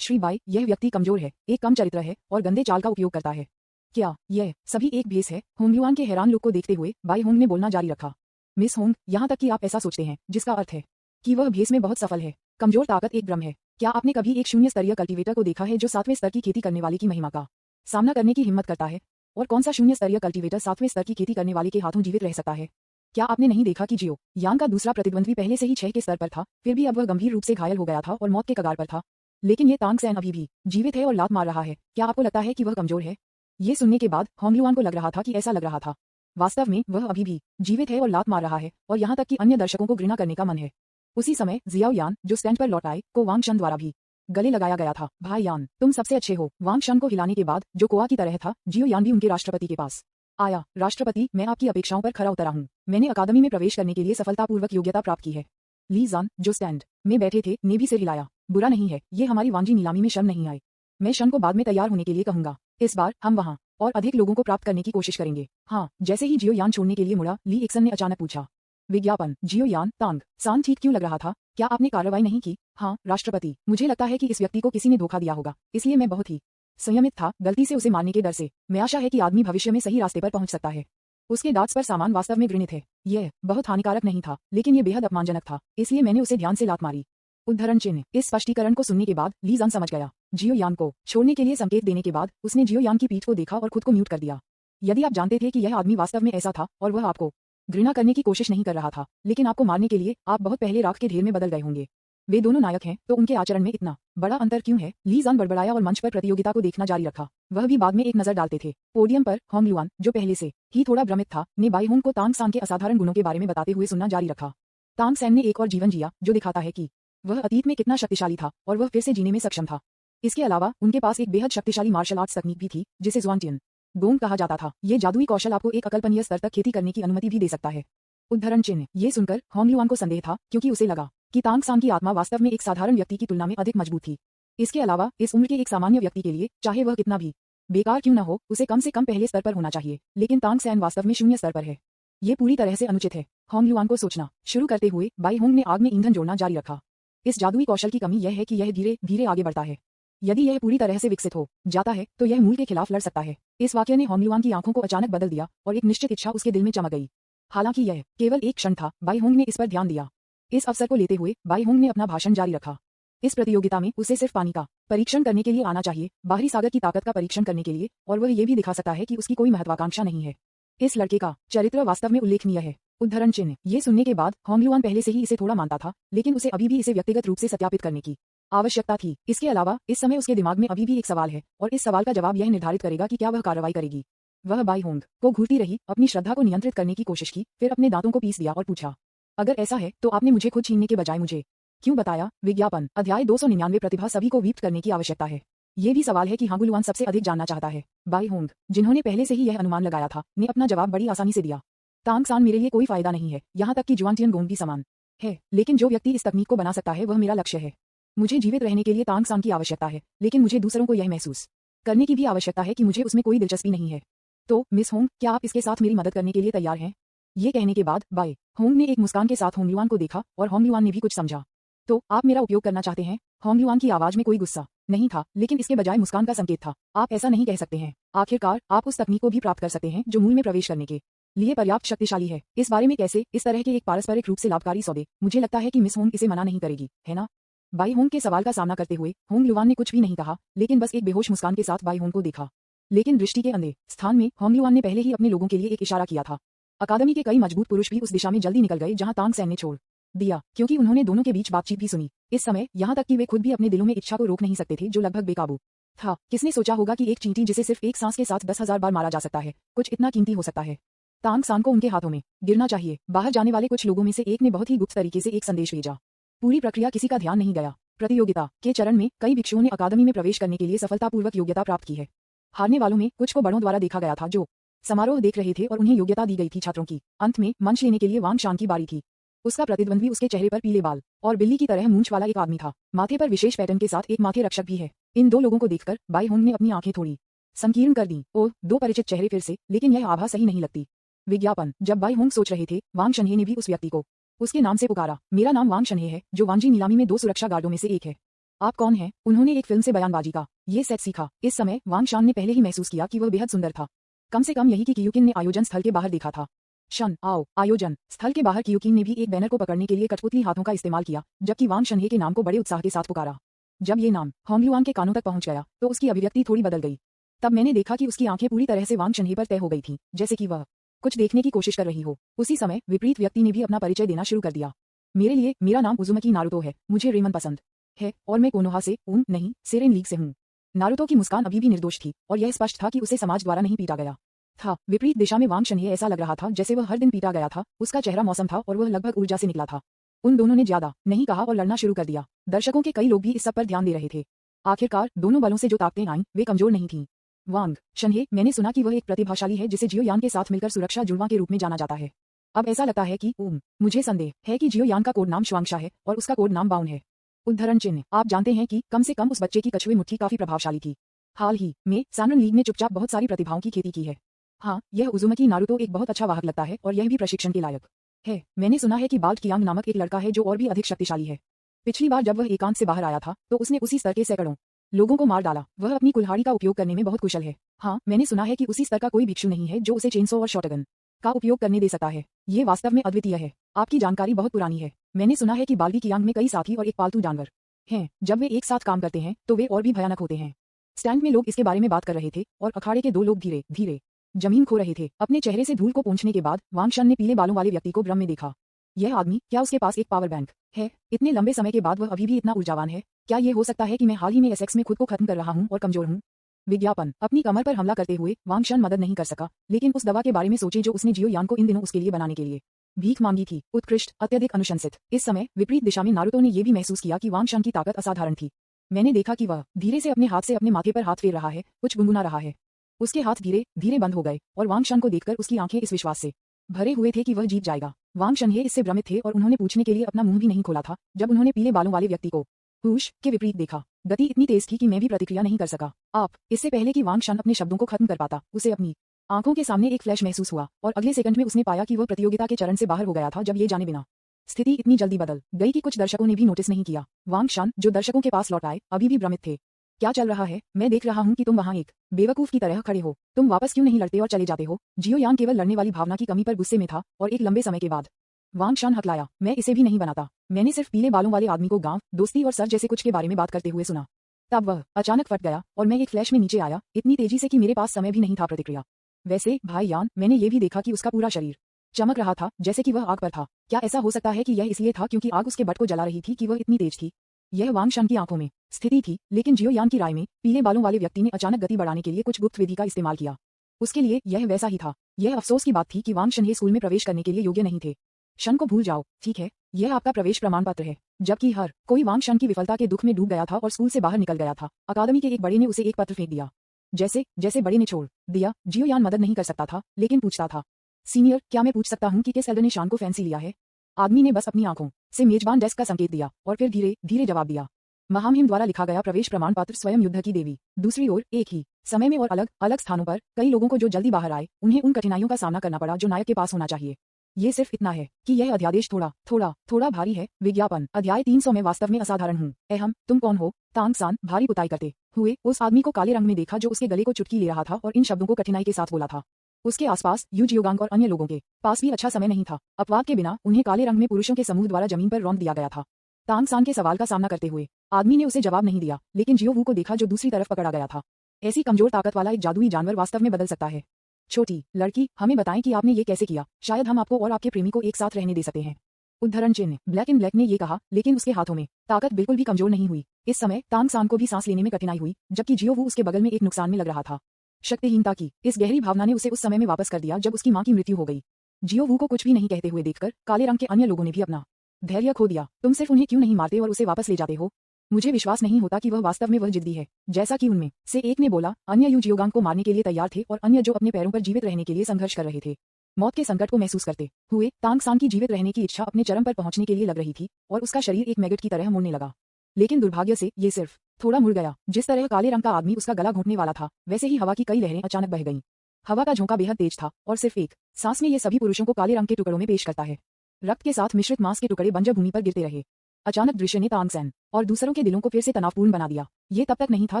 श्री बाई, यह व्यक्ति कमजोर है, एक कम चरित्र है और गंदे चाल का उपयोग करता है। क्या यह सभी एक भेस है? होंगलुआन के हैरान लुक को देखते हुए बाई होंग ने बोलना जारी रखा। मिस होंग, यहाँ तक कि आप ऐसा सोचते हैं, जिसका अर्थ है कि वह भेस में बहुत सफल है। कमजोर ताकत एक भ्रम है। क्या आपने कभी एक शून्य स्तरीय कल्टीवेटर को देखा है जो 7वें स्तर की खेती करने वाले की महिमा का सामना करने की हिम्मत करता है? और कौन सा शून्य स्तरीय कल्टीवेटर 7वें स्तर की खेती करने वाले के हाथों जीवित रह सकता है? क्या आपने नहीं देखा कि जियो यान का दूसरा प्रतिद्वंद्वी पहले से ही 6 के स्तर पर था, फिर भी अब वह गंभीर रूप से घायल हो गया था और मौत के कगार पर था, लेकिन ये तांग सैन अभी भी जीवित है और लात मार रहा है। क्या आपको लगता है कि वह कमजोर है? ये सुनने के बाद होंगलुआन को लग रहा था कि ऐसा लग रहा था। वास्तव में वह अभी भी जीवित है और लात मार रहा है, और यहाँ तक कि अन्य दर्शकों को घृणा करने का मन है। उसी समय जियाओ यान, जो स्टैंड पर लौट आए, को वांग शन द्वारा भी गले लगाया गया था। भाई यान, तुम सबसे अच्छे हो। वांग शन को हिलाने के बाद, जो कोआ की तरह था, जियो यान भी उनके राष्ट्रपति के पास आया। राष्ट्रपति, मैं आपकी अपेक्षाओं पर खरा उतरा हूँ। मैंने अकादमी में प्रवेश करने के लिए सफलतापूर्वक योग्यता प्राप्त की है। ली जान, जो स्टैंड में बैठे थे, ने भी सिर हिलाया। बुरा नहीं है, ये हमारी वांजी नीलामी में शर्म नहीं आए। मैं शन को बाद में तैयार होने के लिए कहूंगा। इस बार हम वहाँ और अधिक लोगों को प्राप्त करने की कोशिश करेंगे। हाँ। जैसे ही जियो यान छोड़ने के लिए मुड़ा, ली एक्सन ने अचानक पूछा। विज्ञापन। जियो यान, तांग सान ठीक क्यों लग रहा था? क्या आपने कार्रवाई नहीं की? हाँ राष्ट्रपति, मुझे लगता है कि इस व्यक्ति को किसी ने धोखा दिया होगा, इसलिए मैं बहुत ही संयमित था, गलती से उसे मारने के डर से। मैं आशा है कि आदमी भविष्य में सही रास्ते पर पहुंच सकता है। उसके दांत पर सामान वास्तव में घृणित है। यह बहुत हानिकारक नहीं था, लेकिन यह बेहद अपमानजनक था, इसलिए मैंने उसे ध्यान से लात मारी। उद्धरण चिन्ह। इस स्पष्टीकरण को सुनने के बाद ली जान समझ गया। जियो यान को छोड़ने के लिए संकेत देने के बाद उसने जियो यान की पीठ को देखा और खुद को म्यूट कर दिया। यदि आप जानते थे कि यह आदमी वास्तव में ऐसा था और वह आपको घृणा करने की कोशिश नहीं कर रहा था, लेकिन आपको मारने के लिए, आप बहुत पहले राख के ढेर में बदल गए होंगे। वे दोनों नायक हैं, तो उनके आचरण में इतना बड़ा अंतर क्यों है? ली जान बड़बड़ाया और मंच पर प्रतियोगिता को देखना जारी रखा। वह भी बाद में एक नजर डालते थे। पोडियम पर होंगलुआन, जो पहले से ही थोड़ा भ्रमित था, ने बाई होंग को तांग सान के असाधारण गुणों के बारे में बताते हुए सुनना जारी रखा। तांग सैन ने एक और जीवन जिया, जो दिखाता है कि वह अतीत में कितना शक्तिशाली था और वह फिर से जीने में सक्षम था। इसके अलावा उनके पास एक बेहद शक्तिशाली मार्शल आर्ट्स तकनीक भी थी, जिसे ज़ुआंगटियन गोंग कहा जाता था। ये जादुई कौशल आपको एक अकल्पनीय स्तर तक खेती करने की अनुमति भी दे सकता है। उद्धरण चिन्ह। ये सुनकर होंगलुआन को संदेह था, क्योंकि उसे लगा कि तांग सान की आत्मा वास्तव में एक साधारण व्यक्ति की तुलना में अधिक मजबूत थी। इसके अलावा इस उम्र के एक सामान्य व्यक्ति के लिए, चाहे वह कितना भी बेकार क्यों न हो, उसे कम से कम पहले स्तर पर होना चाहिए, लेकिन तांग सैन वास्तव में शून्य स्तर पर है। ये पूरी तरह से अनुचित है। होंगलुआन को सोचना शुरू करते हुए बाई होंग ने आग में ईंधन जोड़ना जारी रखा। इस जादुई कौशल की कमी यह है कि यह धीरे धीरे आगे बढ़ता है। यदि यह पूरी तरह से विकसित हो जाता है, तो यह मूल के खिलाफ लड़ सकता है। इस वाक्य ने होंगलुआन की आंखों को अचानक बदल दिया और एक निश्चित इच्छा उसके दिल में चमक गई। हालांकि यह केवल एक क्षण था, बाई होंग ने इस पर ध्यान दिया। इस अवसर को लेते हुए बाई होंग ने अपना भाषण जारी रखा। इस प्रतियोगिता में उसे सिर्फ पानी का परीक्षण करने के लिए आना चाहिए, बाहरी सागर की ताकत का परीक्षण करने के लिए, और वह ये भी दिखा सकता है कि उसकी कोई महत्वाकांक्षा नहीं है। इस लड़के का चरित्र वास्तव में उल्लेखनीय है। उद्धरण चिन्ह। ये सुनने के बाद होंगलुआन पहले से ही इसे थोड़ा मानता था, लेकिन उसे अभी भी इसे व्यक्तिगत रूप से सत्यापित करने की आवश्यकता थी। इसके अलावा इस समय उसके दिमाग में अभी भी एक सवाल है, और इस सवाल का जवाब यह निर्धारित करेगा कि क्या वह कार्रवाई करेगी। वह बाई होंग को घूरती रही, अपनी श्रद्धा को नियंत्रित करने की कोशिश की, फिर अपने दांतों को पीस दिया और पूछा, अगर ऐसा है तो आपने मुझे खुद छीनने के बजाय मुझे क्यों बताया? विज्ञापन। अध्याय 299। प्रतिभा सभी को वीप्त करने की आवश्यकता है। ये भी सवाल है कि होंगलुआन सबसे अधिक जानना चाहता है। बाई होंग, जिन्होंने पहले से ही यह अनुमान लगाया था, ने अपना जवाब बड़ी आसानी से दिया। तांग सान मेरे लिए कोई फायदा नहीं है, यहाँ तक कि ज़ुआंगटियन गोंग भी समान है, लेकिन जो व्यक्ति इस तकनीक को बना सकता है वह मेरा लक्ष्य है। मुझे जीवित रहने के लिए तांग सान की आवश्यकता है, लेकिन मुझे दूसरों को यह महसूस करने की भी आवश्यकता है कि मुझे उसमें कोई दिलचस्पी नहीं है। तो मिस होंग, क्या आप इसके साथ मेरी मदद करने के लिए तैयार हैं? ये कहने के बाद बाई होंग ने एक मुस्कान के साथ होंगलुआन को देखा, और होंगलुआन ने भी कुछ समझा। तो आप मेरा उपयोग करना चाहते हैं? होंगलुआन की आवाज में कोई गुस्सा नहीं था, लेकिन इसके बजाय मुस्कान का संकेत था। आप ऐसा नहीं कह सकते हैं। आखिरकार आप उस तकनीक को भी प्राप्त कर सकते हैं जो मूल में प्रवेश करने के लिए पर्याप्त शक्तिशाली है। इस बारे में कैसे? इस तरह के एक पारस्परिक रूप से लाभकारी सौदे। मुझे लगता है कि मिस होंग इसे मना नहीं करेगी, है ना? बाई होंग के सवाल का सामना करते हुए होंग लुआन ने कुछ भी नहीं कहा, लेकिन बस एक बेहोश मुस्कान के साथ बाई होंग को देखा। लेकिन दृष्टि के अंधे स्थान में होंग लुआन ने पहले ही अपने लोगों के लिए एक इशारा किया था। अकादमी के कई मजबूत पुरुष भी उस दिशा में जल्दी निकल गए जहां तांग सैन ने छोड़ दिया, क्योंकि उन्होंने दोनों के बीच बातचीत भी सुनी। इस समय यहाँ तक कि वे खुद भी अपने दिलों में इच्छा को रोक नहीं सकते थे जो लगभग बेकाबू था। किसने सोचा होगा कि एक चींटी जिसे सिर्फ एक सांस के साथ 10,000 बार मारा जा सकता है, कुछ इतना कीमती हो सकता है। तांग सान को उनके हाथों में गिरना चाहिए। बाहर जाने वाले कुछ लोगों में से एक ने बहुत ही गुप्त तरीके से एक संदेश भेजा। पूरी प्रक्रिया किसी का ध्यान नहीं गया। प्रतियोगिता के चरण में कई भिक्षुओं ने अकादमी में प्रवेश करने के लिए सफलतापूर्वक योग्यता प्राप्त की है। हारने वालों में कुछ को बड़ों द्वारा देखा गया था जो समारोह देख रहे थे और उन्हें योग्यता दी गई थी छात्रों की। अंत में मंच लेने के लिए वांग शान की बारी थी। उसका प्रतिद्वंद्वी उसके चेहरे पर पीले बाल और बिल्ली की तरह मूंछ वाला एक आदमी था। माथे पर विशेष पैटर्न के साथ एक माथे रक्षक भी है। इन दो लोगों को देखकर बाई होंग ने अपनी आंखें थोड़ी संकीर्ण कर दी। ओह, दो परिचित चेहरे फिर से, लेकिन यह आभा सही नहीं लगती। विज्ञापन। जब बाई होंग सोच रहे थे, वांग शनहे ने भी उस व्यक्ति को उसके नाम से पुकारा। मेरा नाम वांग शनहे है, जो वांगजी नीलामी में 2 सुरक्षा गार्डों में से एक है। आप कौन हैं? उन्होंने एक फिल्म से बयानबाजी का ये सेट सीखा। इस समय वांग शान ने पहले ही महसूस किया कि वह बेहद सुंदर था। कम से कम यही कि कियुकिन ने आयोजन स्थल के बाहर देखा था। शन आओ। आयोजन स्थल के बाहर कियुकिन ने भी एक बैनर को पकड़ने के लिए कठपुतली हाथों का इस्तेमाल किया, जबकि वांग शनहे के नाम को बड़े उत्साह के साथ पुकारा। जब ये नाम होंग लुआन के कानों तक पहुंच गया तो उसकी अभिव्यक्ति थोड़ी बदल गई। तब मैंने देखा कि उसकी आंखें पूरी तरह से वांग शनहे पर तय हो गई थीं, जैसे कि वह कुछ देखने की कोशिश कर रही हो। उसी समय विपरीत व्यक्ति ने भी अपना परिचय देना शुरू कर दिया। मेरे लिए मेरा नाम उजुमकी नारुतो है। मुझे रेमन पसंद है और मैं कोनोहा से नहीं, सेरेन लीग से हूँ। नारुतो की मुस्कान अभी भी निर्दोष थी और यह स्पष्ट था कि उसे समाज द्वारा नहीं पीटा गया था। विपरीत दिशा में वांग शनहे ऐसा लग रहा था जैसे वह हर दिन पीटा गया था। उसका चेहरा मौसम था और वह लगभग ऊर्जा से निकला था। उन दोनों ने ज्यादा नहीं कहा और लड़ना शुरू कर दिया। दर्शकों के कई लोग भी इस सब पर ध्यान दे रहे थे। आखिरकार दोनों बलों से जो ताकतें आईं वे कमजोर नहीं थीं। वांग शनहे, मैंने सुना कि वह एक प्रतिभाशाली है जिसे जियो यान के साथ मिलकर सुरक्षा जुड़वा के रूप में जाना जाता है। अब ऐसा लगता है कि मुझे संदेह है कि जियो यान का कोड नाम शुआंगशा है और उसका कोड नाम बाउन है। उद्धरण चिन्ह। आप जानते हैं कि कम से कम उस बच्चे की कछुए मुट्ठी काफी प्रभावशाली थी। हाल ही में सैनरन लीग ने चुपचाप बहुत सारी प्रतिभाओं की खेती की है। हाँ, यह उजुमकी नारुतो एक बहुत अच्छा वाहक लगता है और यह भी प्रशिक्षण के लायक है। मैंने सुना है कि बाल्ट कियांग नामक एक लड़का है जो और भी अधिक शक्तिशाली है। पिछली बार जब वह एकांत से बाहर आया था तो उसने उसी स्तर के सैकड़ों लोगों को मार डाला। वह अपनी कुल्हाड़ी का उपयोग करने में बहुत कुशल है। हाँ, मैंने सुना है कि उसी स्तर का कोई भिक्षु नहीं है जो उसे चेनसो और शॉटगन का उपयोग करने दे सकता है। ये वास्तव में अद्वितीय है। आपकी जानकारी बहुत पुरानी है। मैंने सुना है कि बाल्टी कियांग में कई साथी और एक पालतू जानवर हैं। जब वे एक साथ काम करते हैं तो वे और भी भयानक होते हैं। स्टैंड में लोग इसके बारे में बात कर रहे थे और अखाड़े के 2 लोग धीरे धीरे जमीन खो रहे थे। अपने चेहरे से धूल को पोंछने के बाद वांग शन ने पीले बालों वाले व्यक्ति को भ्रम में देखा। यह आदमी, क्या उसके पास एक पावर बैंक है? इतने लंबे समय के बाद वह अभी भी इतना ऊर्जावान है। क्या ये हो सकता है कि मैं हाल ही में एसेक्स में खुद को खत्म कर रहा हूँ और कमजोर हूँ? विज्ञापन। अपनी कमर पर हमला करते हुए वांग शन मदद नहीं कर सका, लेकिन उस दवा के बारे में सोचे जो उसने जियो यान को इन दिनों उसके लिए बनाने के लिए भीख मांगी थी। उत्कृष्ट, अत्यधिक अनुशंसित। इस समय विपरीत दिशा में नारुतो ने यह भी महसूस किया कि वांग शन की ताकत असाधारण थी। मैंने देखा कि वह धीरे से अपने हाथ से अपने माथे पर हाथ फेर रहा है, कुछ गुनगुना रहा है। उसके हाथ धीरे धीरे बंद हो गए और वांग शन को देखकर उसकी आंखें इस विश्वास से भरे हुए थे कि वह जीत जाएगा। वांग शनहे इससे भ्रमित थे और उन्होंने पूछने के लिए अपना मुंह भी नहीं खोला था जब उन्होंने पीले बालों वाले व्यक्ति को हुश के विपरीत देखा। गति इतनी तेज थी कि मैं भी प्रतिक्रिया नहीं कर सका। आप, इससे पहले कि वांग शन अपने शब्दों को खत्म कर पाता, उसे अपनी आंखों के सामने एक फ्लैश महसूस हुआ और अगले सेकंड में उसने पाया कि वह प्रतियोगिता के चरण से बाहर हो गया था। जब ये जाने बिना स्थिति इतनी जल्दी बदल गई कि कुछ दर्शकों ने भी नोटिस नहीं किया। वांग शन, जो दर्शकों के पास लौट आए, अभी भी भ्रमित थे। क्या चल रहा है? मैं देख रहा हूँ कि तुम वहाँ एक बेवकूफ की तरह खड़े हो। तुम वापस क्यों नहीं लड़ते और चले जाते हो? जियो यान केवल लड़ने वाली भावना की कमी पर गुस्से में था और एक लंबे समय के बाद वांग शन हकलाया। मैं इसे भी नहीं बनाता। मैंने सिर्फ पीले बालों वाले आदमी को गांव, दोस्ती और सर जैसे कुछ के बारे में बात करते हुए सुना। तब वह अचानक फट गया और मैं एक फ्लैश में नीचे आया, इतनी तेजी से कि मेरे पास समय भी नहीं था प्रतिक्रिया। वैसे भाई यान, मैंने ये भी देखा कि उसका पूरा शरीर चमक रहा था, जैसे कि वह आग पर था। क्या ऐसा हो सकता है कि यह इसलिए था क्योंकि आग उसके बट को जला रही थी कि वह इतनी तेज थी? यह वांग शन की आंखों में स्थिति थी, लेकिन जियो यान की राय में पीले बालों वाले व्यक्ति ने अचानक गति बढ़ाने के लिए कुछ गुप्त विधि का इस्तेमाल किया। उसके लिए यह वैसा ही था। यह अफसोस की बात थी कि वांग शनहे स्कूल में प्रवेश करने के लिए योग्य नहीं थे। शन को भूल जाओ, ठीक है? यह आपका प्रवेश प्रमाण पत्र है। जबकि हर कोई वांग शन की विफलता के दुख में डूब गया था और स्कूल से बाहर निकल गया था। अकादमी के एक बड़े ने उसे एक पत्र फेंक दिया। जैसे जैसे बड़े ने छोड़ दिया, जियो यान मदद नहीं कर सकता था, लेकिन पूछता था, सीनियर, क्या मैं पूछ सकता हूँ कि किस एल्डर ने शान को फैंसी लिया है? आदमी ने बस अपनी आंखों से मेजबान डेस्क का संकेत दिया और फिर धीरे धीरे जवाब दिया, महामहिम द्वारा लिखा गया प्रवेश प्रमाण पत्र स्वयं युद्ध की देवी। दूसरी ओर एक ही समय में और अलग अलग स्थानों पर कई लोगों को जो जल्दी बाहर आए, उन्हें उन कठिनाइयों का सामना करना पड़ा जो नायक के पास होना चाहिए। ये सिर्फ इतना है कि यह अध्यादेश थोड़ा भारी है। विज्ञापन। अध्याय 300 में वास्तव में असाधारण हूँ। अहम, तुम कौन हो? तांग सान भारी पुताई करते हुए उस आदमी को काले रंग में देखा जो उसके गले को चुटकी ले रहा था और इन शब्दों को कठिनाई के साथ बोला था। उसके आसपास यू जियोगांग और अन्य लोगों के पास भी अच्छा समय नहीं था। अपवाद के बिना उन्हें काले रंग में पुरुषों के समूह द्वारा जमीन पर रौंद दिया गया था। तांग सान के सवाल का सामना करते हुए आदमी ने उसे जवाब नहीं दिया, लेकिन जियो वू को देखा जो दूसरी तरफ पकड़ा गया था। ऐसी कमजोर ताकत वाला एक जादुई जानवर वास्तव में बदल सकता है। छोटी लड़की, हमें बताएं कि आपने ये कैसे किया। शायद हम आपको और आपके प्रेमी को एक साथ रहने दे सकते हैं। उद्धरण चिन्ह। ब्लैक इन ब्लैक ने ये कहा, लेकिन उसके हाथों में ताकत बिल्कुल भी कमजोर नहीं हुई। इस समय तांग सान को भी सांस लेने में कठिनाई हुई, जबकि जियो वू उसके बगल में एक नुकसान में लग रहा था। शक्तिहीनता की इस गहरी भावना ने उसे उस समय में वापस कर दिया जब उसकी मां की मृत्यु हो गई। जियो वू को कुछ भी नहीं कहते हुए देखकर काले रंग के अन्य लोगों ने भी अपना धैर्य खो दिया। तुम सिर्फ उन्हें क्यों नहीं मारते और उसे वापस ले जाते हो? मुझे विश्वास नहीं होता कि वह वास्तव में वह जिद्दी है जैसा कि उनमें से एक ने बोला। अन्य यू जियोगांग को मारने के लिए तैयार थे और अन्य जो अपने पैरों पर जीवित रहने के लिए संघर्ष कर रहे थे। मौत के संकट को महसूस करते हुए तांग सान की जीवित रहने की इच्छा अपने चरम पर पहुंचने के लिए लग रही थी और उसका शरीर एक मैगट की तरह मुड़ने लगा। लेकिन दुर्भाग्य से ये सिर्फ थोड़ा मुड़ गया। जिस तरह काले रंग का आदमी उसका गला घोंटने वाला था, वैसे ही हवा की कई लहरें अचानक बह गईं। हवा का झोंका बेहद तेज था और सिर्फ एक सांस में ये सभी पुरुषों को काले रंग के टुकड़ों में पेश करता है। रक्त के साथ मिश्रित मांस के टुकड़े बंजर भूमि पर गिरते रहे। अचानक दृश्य ने तांग सैन और दूसरों के दिलों को फिर से तनावपूर्ण बना दिया। ये तब तक नहीं था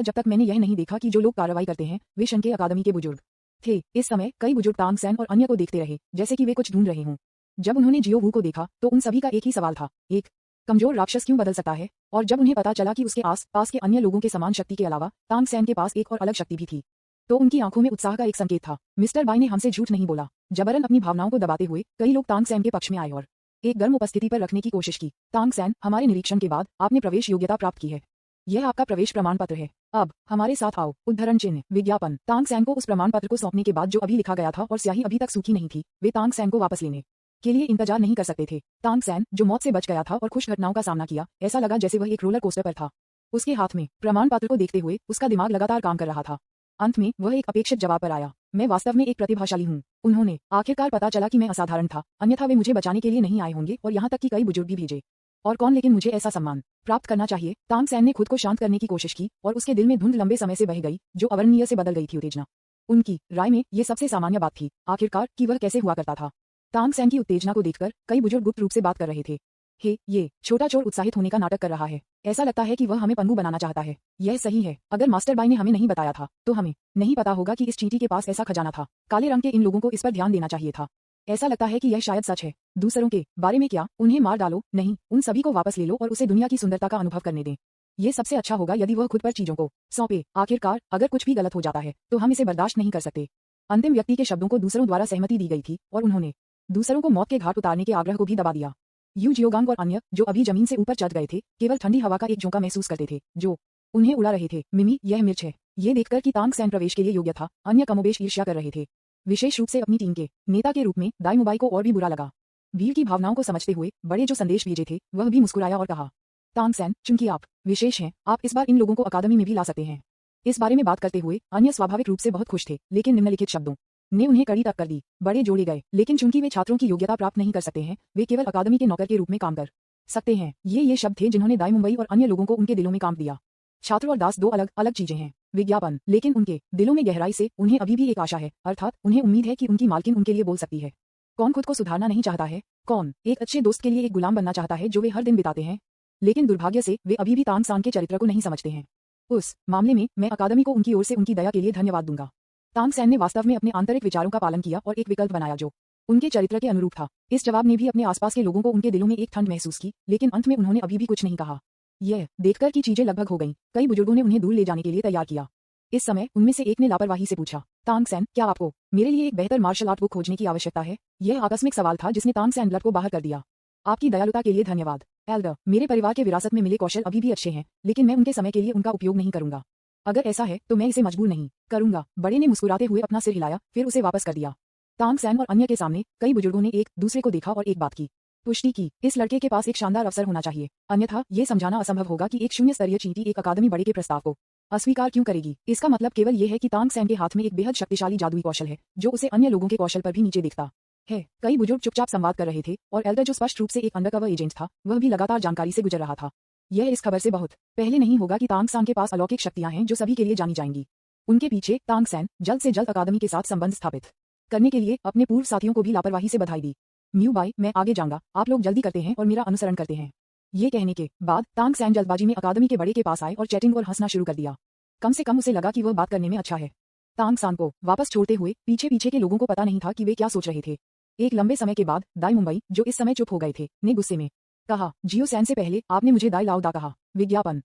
जब तक मैंने यह नहीं देखा कि जो लोग कार्रवाई करते हैं वे शन के अकादमी के बुजुर्ग थे। इस समय कई बुजुर्ग तांग सैन और अन्य को देखते रहे, जैसे कि वे कुछ ढूंढ रहे हों। जब उन्होंने जियो वू को देखा तो उन सभी का एक ही सवाल था, एक कमजोर राक्षस क्यों बदल सकता है? और जब उन्हें पता चला कि उसके आस पास के अन्य लोगों के समान शक्ति के अलावा तांग सैन के पास एक और अलग शक्ति भी थी, तो उनकी आंखों में उत्साह का एक संकेत था। मिस्टर बाई ने हमसे झूठ नहीं बोला। जबरन अपनी भावनाओं को दबाते हुए कई लोग तांग सैन के पक्ष में आए और एक गर्म उपस्थिति पर रखने की कोशिश की। तांग सैन, हमारे निरीक्षण के बाद आपने प्रवेश योग्यता प्राप्त की है। यह आपका प्रवेश प्रमाण पत्र है। अब हमारे साथ आओ। उद्धरण चिन्ह। विज्ञापन। तांग सैन को उस प्रमाण पत्र को सौंपने के बाद जो अभी लिखा गया था और स्याही अभी तक सूखी नहीं थी, वे तांग सैन को वापस लेने के लिए इंतजार नहीं कर सकते थे। तांग सैन, जो मौत से बच गया था और खुश घटनाओं का सामना किया, ऐसा लगा जैसे वह एक रोलर कोस्टर पर था। उसके हाथ में प्रमाण पत्र को देखते हुए उसका दिमाग लगातार काम कर रहा था। अंत में वह एक अपेक्षित जवाब पर आया, मैं वास्तव में एक प्रतिभाशाली हूँ। उन्होंने आखिरकार पता चला कि मैं असाधारण था, अन्यथा वे मुझे बचाने के लिए नहीं आए होंगे और यहाँ तक कि कई बुजुर्ग भी भेजे। और कौन, लेकिन मुझे ऐसा सम्मान प्राप्त करना चाहिए। तांग सैन ने खुद को शांत करने की कोशिश की और उसके दिल में धुंध लंबे समय से बह गई, जो अवर्णनीय से बदल गई थी उत्तेजना। उनकी राय में ये सबसे सामान्य बात थी आखिरकार कि वह कैसे हुआ करता था। तांग सैन की उत्तेजना को देखकर कई बुजुर्ग गुप्त रूप से बात कर रहे थे। हे, ये छोटा चोर उत्साहित होने का नाटक कर रहा है। ऐसा लगता है कि वह हमें पंगु बनाना चाहता है। यह सही है। अगर मास्टर बाई ने हमें नहीं बताया था तो हमें नहीं पता होगा कि इस चींटी के पास ऐसा खजाना था। काले रंग के इन लोगों को इस पर ध्यान देना चाहिए था। ऐसा लगता है कि यह शायद सच है। दूसरों के बारे में क्या? उन्हें मार डालो। नहीं, उन सभी को वापस ले लो और उसे दुनिया की सुंदरता का अनुभव करने दें। ये सबसे अच्छा होगा यदि वह खुद पर चीजों को सौंपे। आखिरकार अगर कुछ भी गलत हो जाता है तो हम इसे बर्दाश्त नहीं कर सकते। अंतिम व्यक्ति के शब्दों को दूसरों द्वारा सहमति दी गई थी और उन्होंने दूसरों को मौत के घाट उतारने के आग्रह को भी दबा दिया। यू जियोगांग और अन्य, जो अभी जमीन से ऊपर चढ़ गए थे, केवल ठंडी हवा का एक झोंका महसूस करते थे जो उन्हें उड़ा रहे थे। मिमी, यह मिर्च है। ये देखकर कि तांग सैन प्रवेश के लिए योग्य था, अन्य कमोबेश ईर्ष्या कर रहे थे। विशेष रूप से अपनी टीम के नेता के रूप में दाई मुबाई को और भी बुरा लगा। वीर की भावनाओं को समझते हुए बड़े जो संदेश भेजे थे वह भी मुस्कुराया और कहा, तांग सैन, चूंकि आप विशेष हैं, आप इस बार इन लोगों को अकादमी में भी ला सकते हैं। इस बारे में बात करते हुए अन्य स्वाभाविक रूप से बहुत खुश थे, लेकिन निम्नलिखित शब्दों ने उन्हें कड़ी टक्कर दी। बड़े जोड़े गए, लेकिन चूंकि वे छात्रों की योग्यता प्राप्त नहीं कर सकते हैं, वे केवल अकादमी के नौकर के रूप में काम कर सकते हैं। ये शब्द थे जिन्होंने दाई मुंबई और अन्य लोगों को उनके दिलों में कांप दिया। छात्र और दास दो अलग अलग चीजें हैं। विज्ञापन, लेकिन उनके दिलों में गहराई से उन्हें अभी भी एक आशा है, अर्थात उन्हें उम्मीद है कि उनकी मालकिन उनके लिए बोल सकती है। कौन खुद को सुधारना नहीं चाहता है? कौन एक अच्छे दोस्त के लिए एक गुलाम बनना चाहता है जो वे हर दिन बिताते हैं? लेकिन दुर्भाग्य से वे अभी भी तांग सान के चरित्र को नहीं समझते हैं। उस मामले में मैं अकादमी को उनकी ओर से उनकी दया के लिए धन्यवाद दूंगा। तांग सैन ने वास्तव में अपने आंतरिक विचारों का पालन किया और एक विकल्प बनाया जो उनके चरित्र के अनुरूप था। इस जवाब ने भी अपने आसपास के लोगों को उनके दिलों में एक ठंड महसूस की, लेकिन अंत में उन्होंने अभी भी कुछ नहीं कहा। यह देखकर कि चीजें लगभग हो गईं, कई बुजुर्गों ने उन्हें दूर ले जाने के लिए तैयार किया। इस समय उनमें से एक ने लापरवाही से पूछा, तांग सैन, क्या आपको मेरे लिए एक बेहतर मार्शल आर्ट बुक खोजने की आवश्यकता है? यह आकस्मिक सवाल था जिसने तांग सैन ब्लड को बाहर कर दिया। आपकी दयालुता के लिए धन्यवाद एल्डर। मेरे परिवार के विरासत में मिले कौशल अभी भी अच्छे हैं, लेकिन मैं उनके समय के लिए उनका उपयोग नहीं करूंगा। अगर ऐसा है तो मैं इसे मजबूर नहीं करूंगा। बड़े ने मुस्कुराते हुए अपना सिर हिलाया, फिर उसे वापस कर दिया। तांग सैन और अन्य के सामने कई बुजुर्गों ने एक दूसरे को देखा और एक बात की पुष्टि की, इस लड़के के पास एक शानदार अवसर होना चाहिए, अन्यथा ये समझाना असंभव होगा कि एक शून्य स्तरीय चींटी एक अकादमी बड़े के प्रस्ताव को अस्वीकार क्यों करेगी। इसका मतलब केवल ये है कि तांग सैन के हाथ में एक बेहद शक्तिशाली जादुई कौशल है जो उसे अन्य लोगों के कौशल पर भी नीचे दिखता है। कई बुजुर्ग चुपचाप संवाद कर रहे थे और एल्डर, जो स्पष्ट रूप से एक अंडरकवर एजेंट था, वह भी लगातार जानकारी से गुजर रहा था। यह इस खबर से बहुत पहले नहीं होगा कि तांग सैन के पास अलौकिक शक्तियां हैं जो सभी के लिए जानी जाएंगी। उनके पीछे तांग सैन जल्द से जल्द अकादमी के साथ संबंध स्थापित करने के लिए अपने पूर्व साथियों को भी लापरवाही से बधाई दी। म्यू बाई, मैं आगे जाऊंगा, आप लोग जल्दी करते हैं और मेरा अनुसरण करते हैं। ये कहने के बाद तांग सैन जल्दबाजी में अकादमी के बड़े के पास आए और चैटिंग और हंसना शुरू कर दिया। कम से कम उसे लगा कि वह बात करने में अच्छा है। तांग सैन को वापस छोड़ते हुए पीछे पीछे के लोगों को पता नहीं था कि वे क्या सोच रहे थे। एक लंबे समय के बाद दाई मुंबई, जो इस समय चुप हो गए थे, ने गुस्से में कहा, जियो सैन से पहले आपने मुझे दाई लाओ दा कहा। विज्ञापन।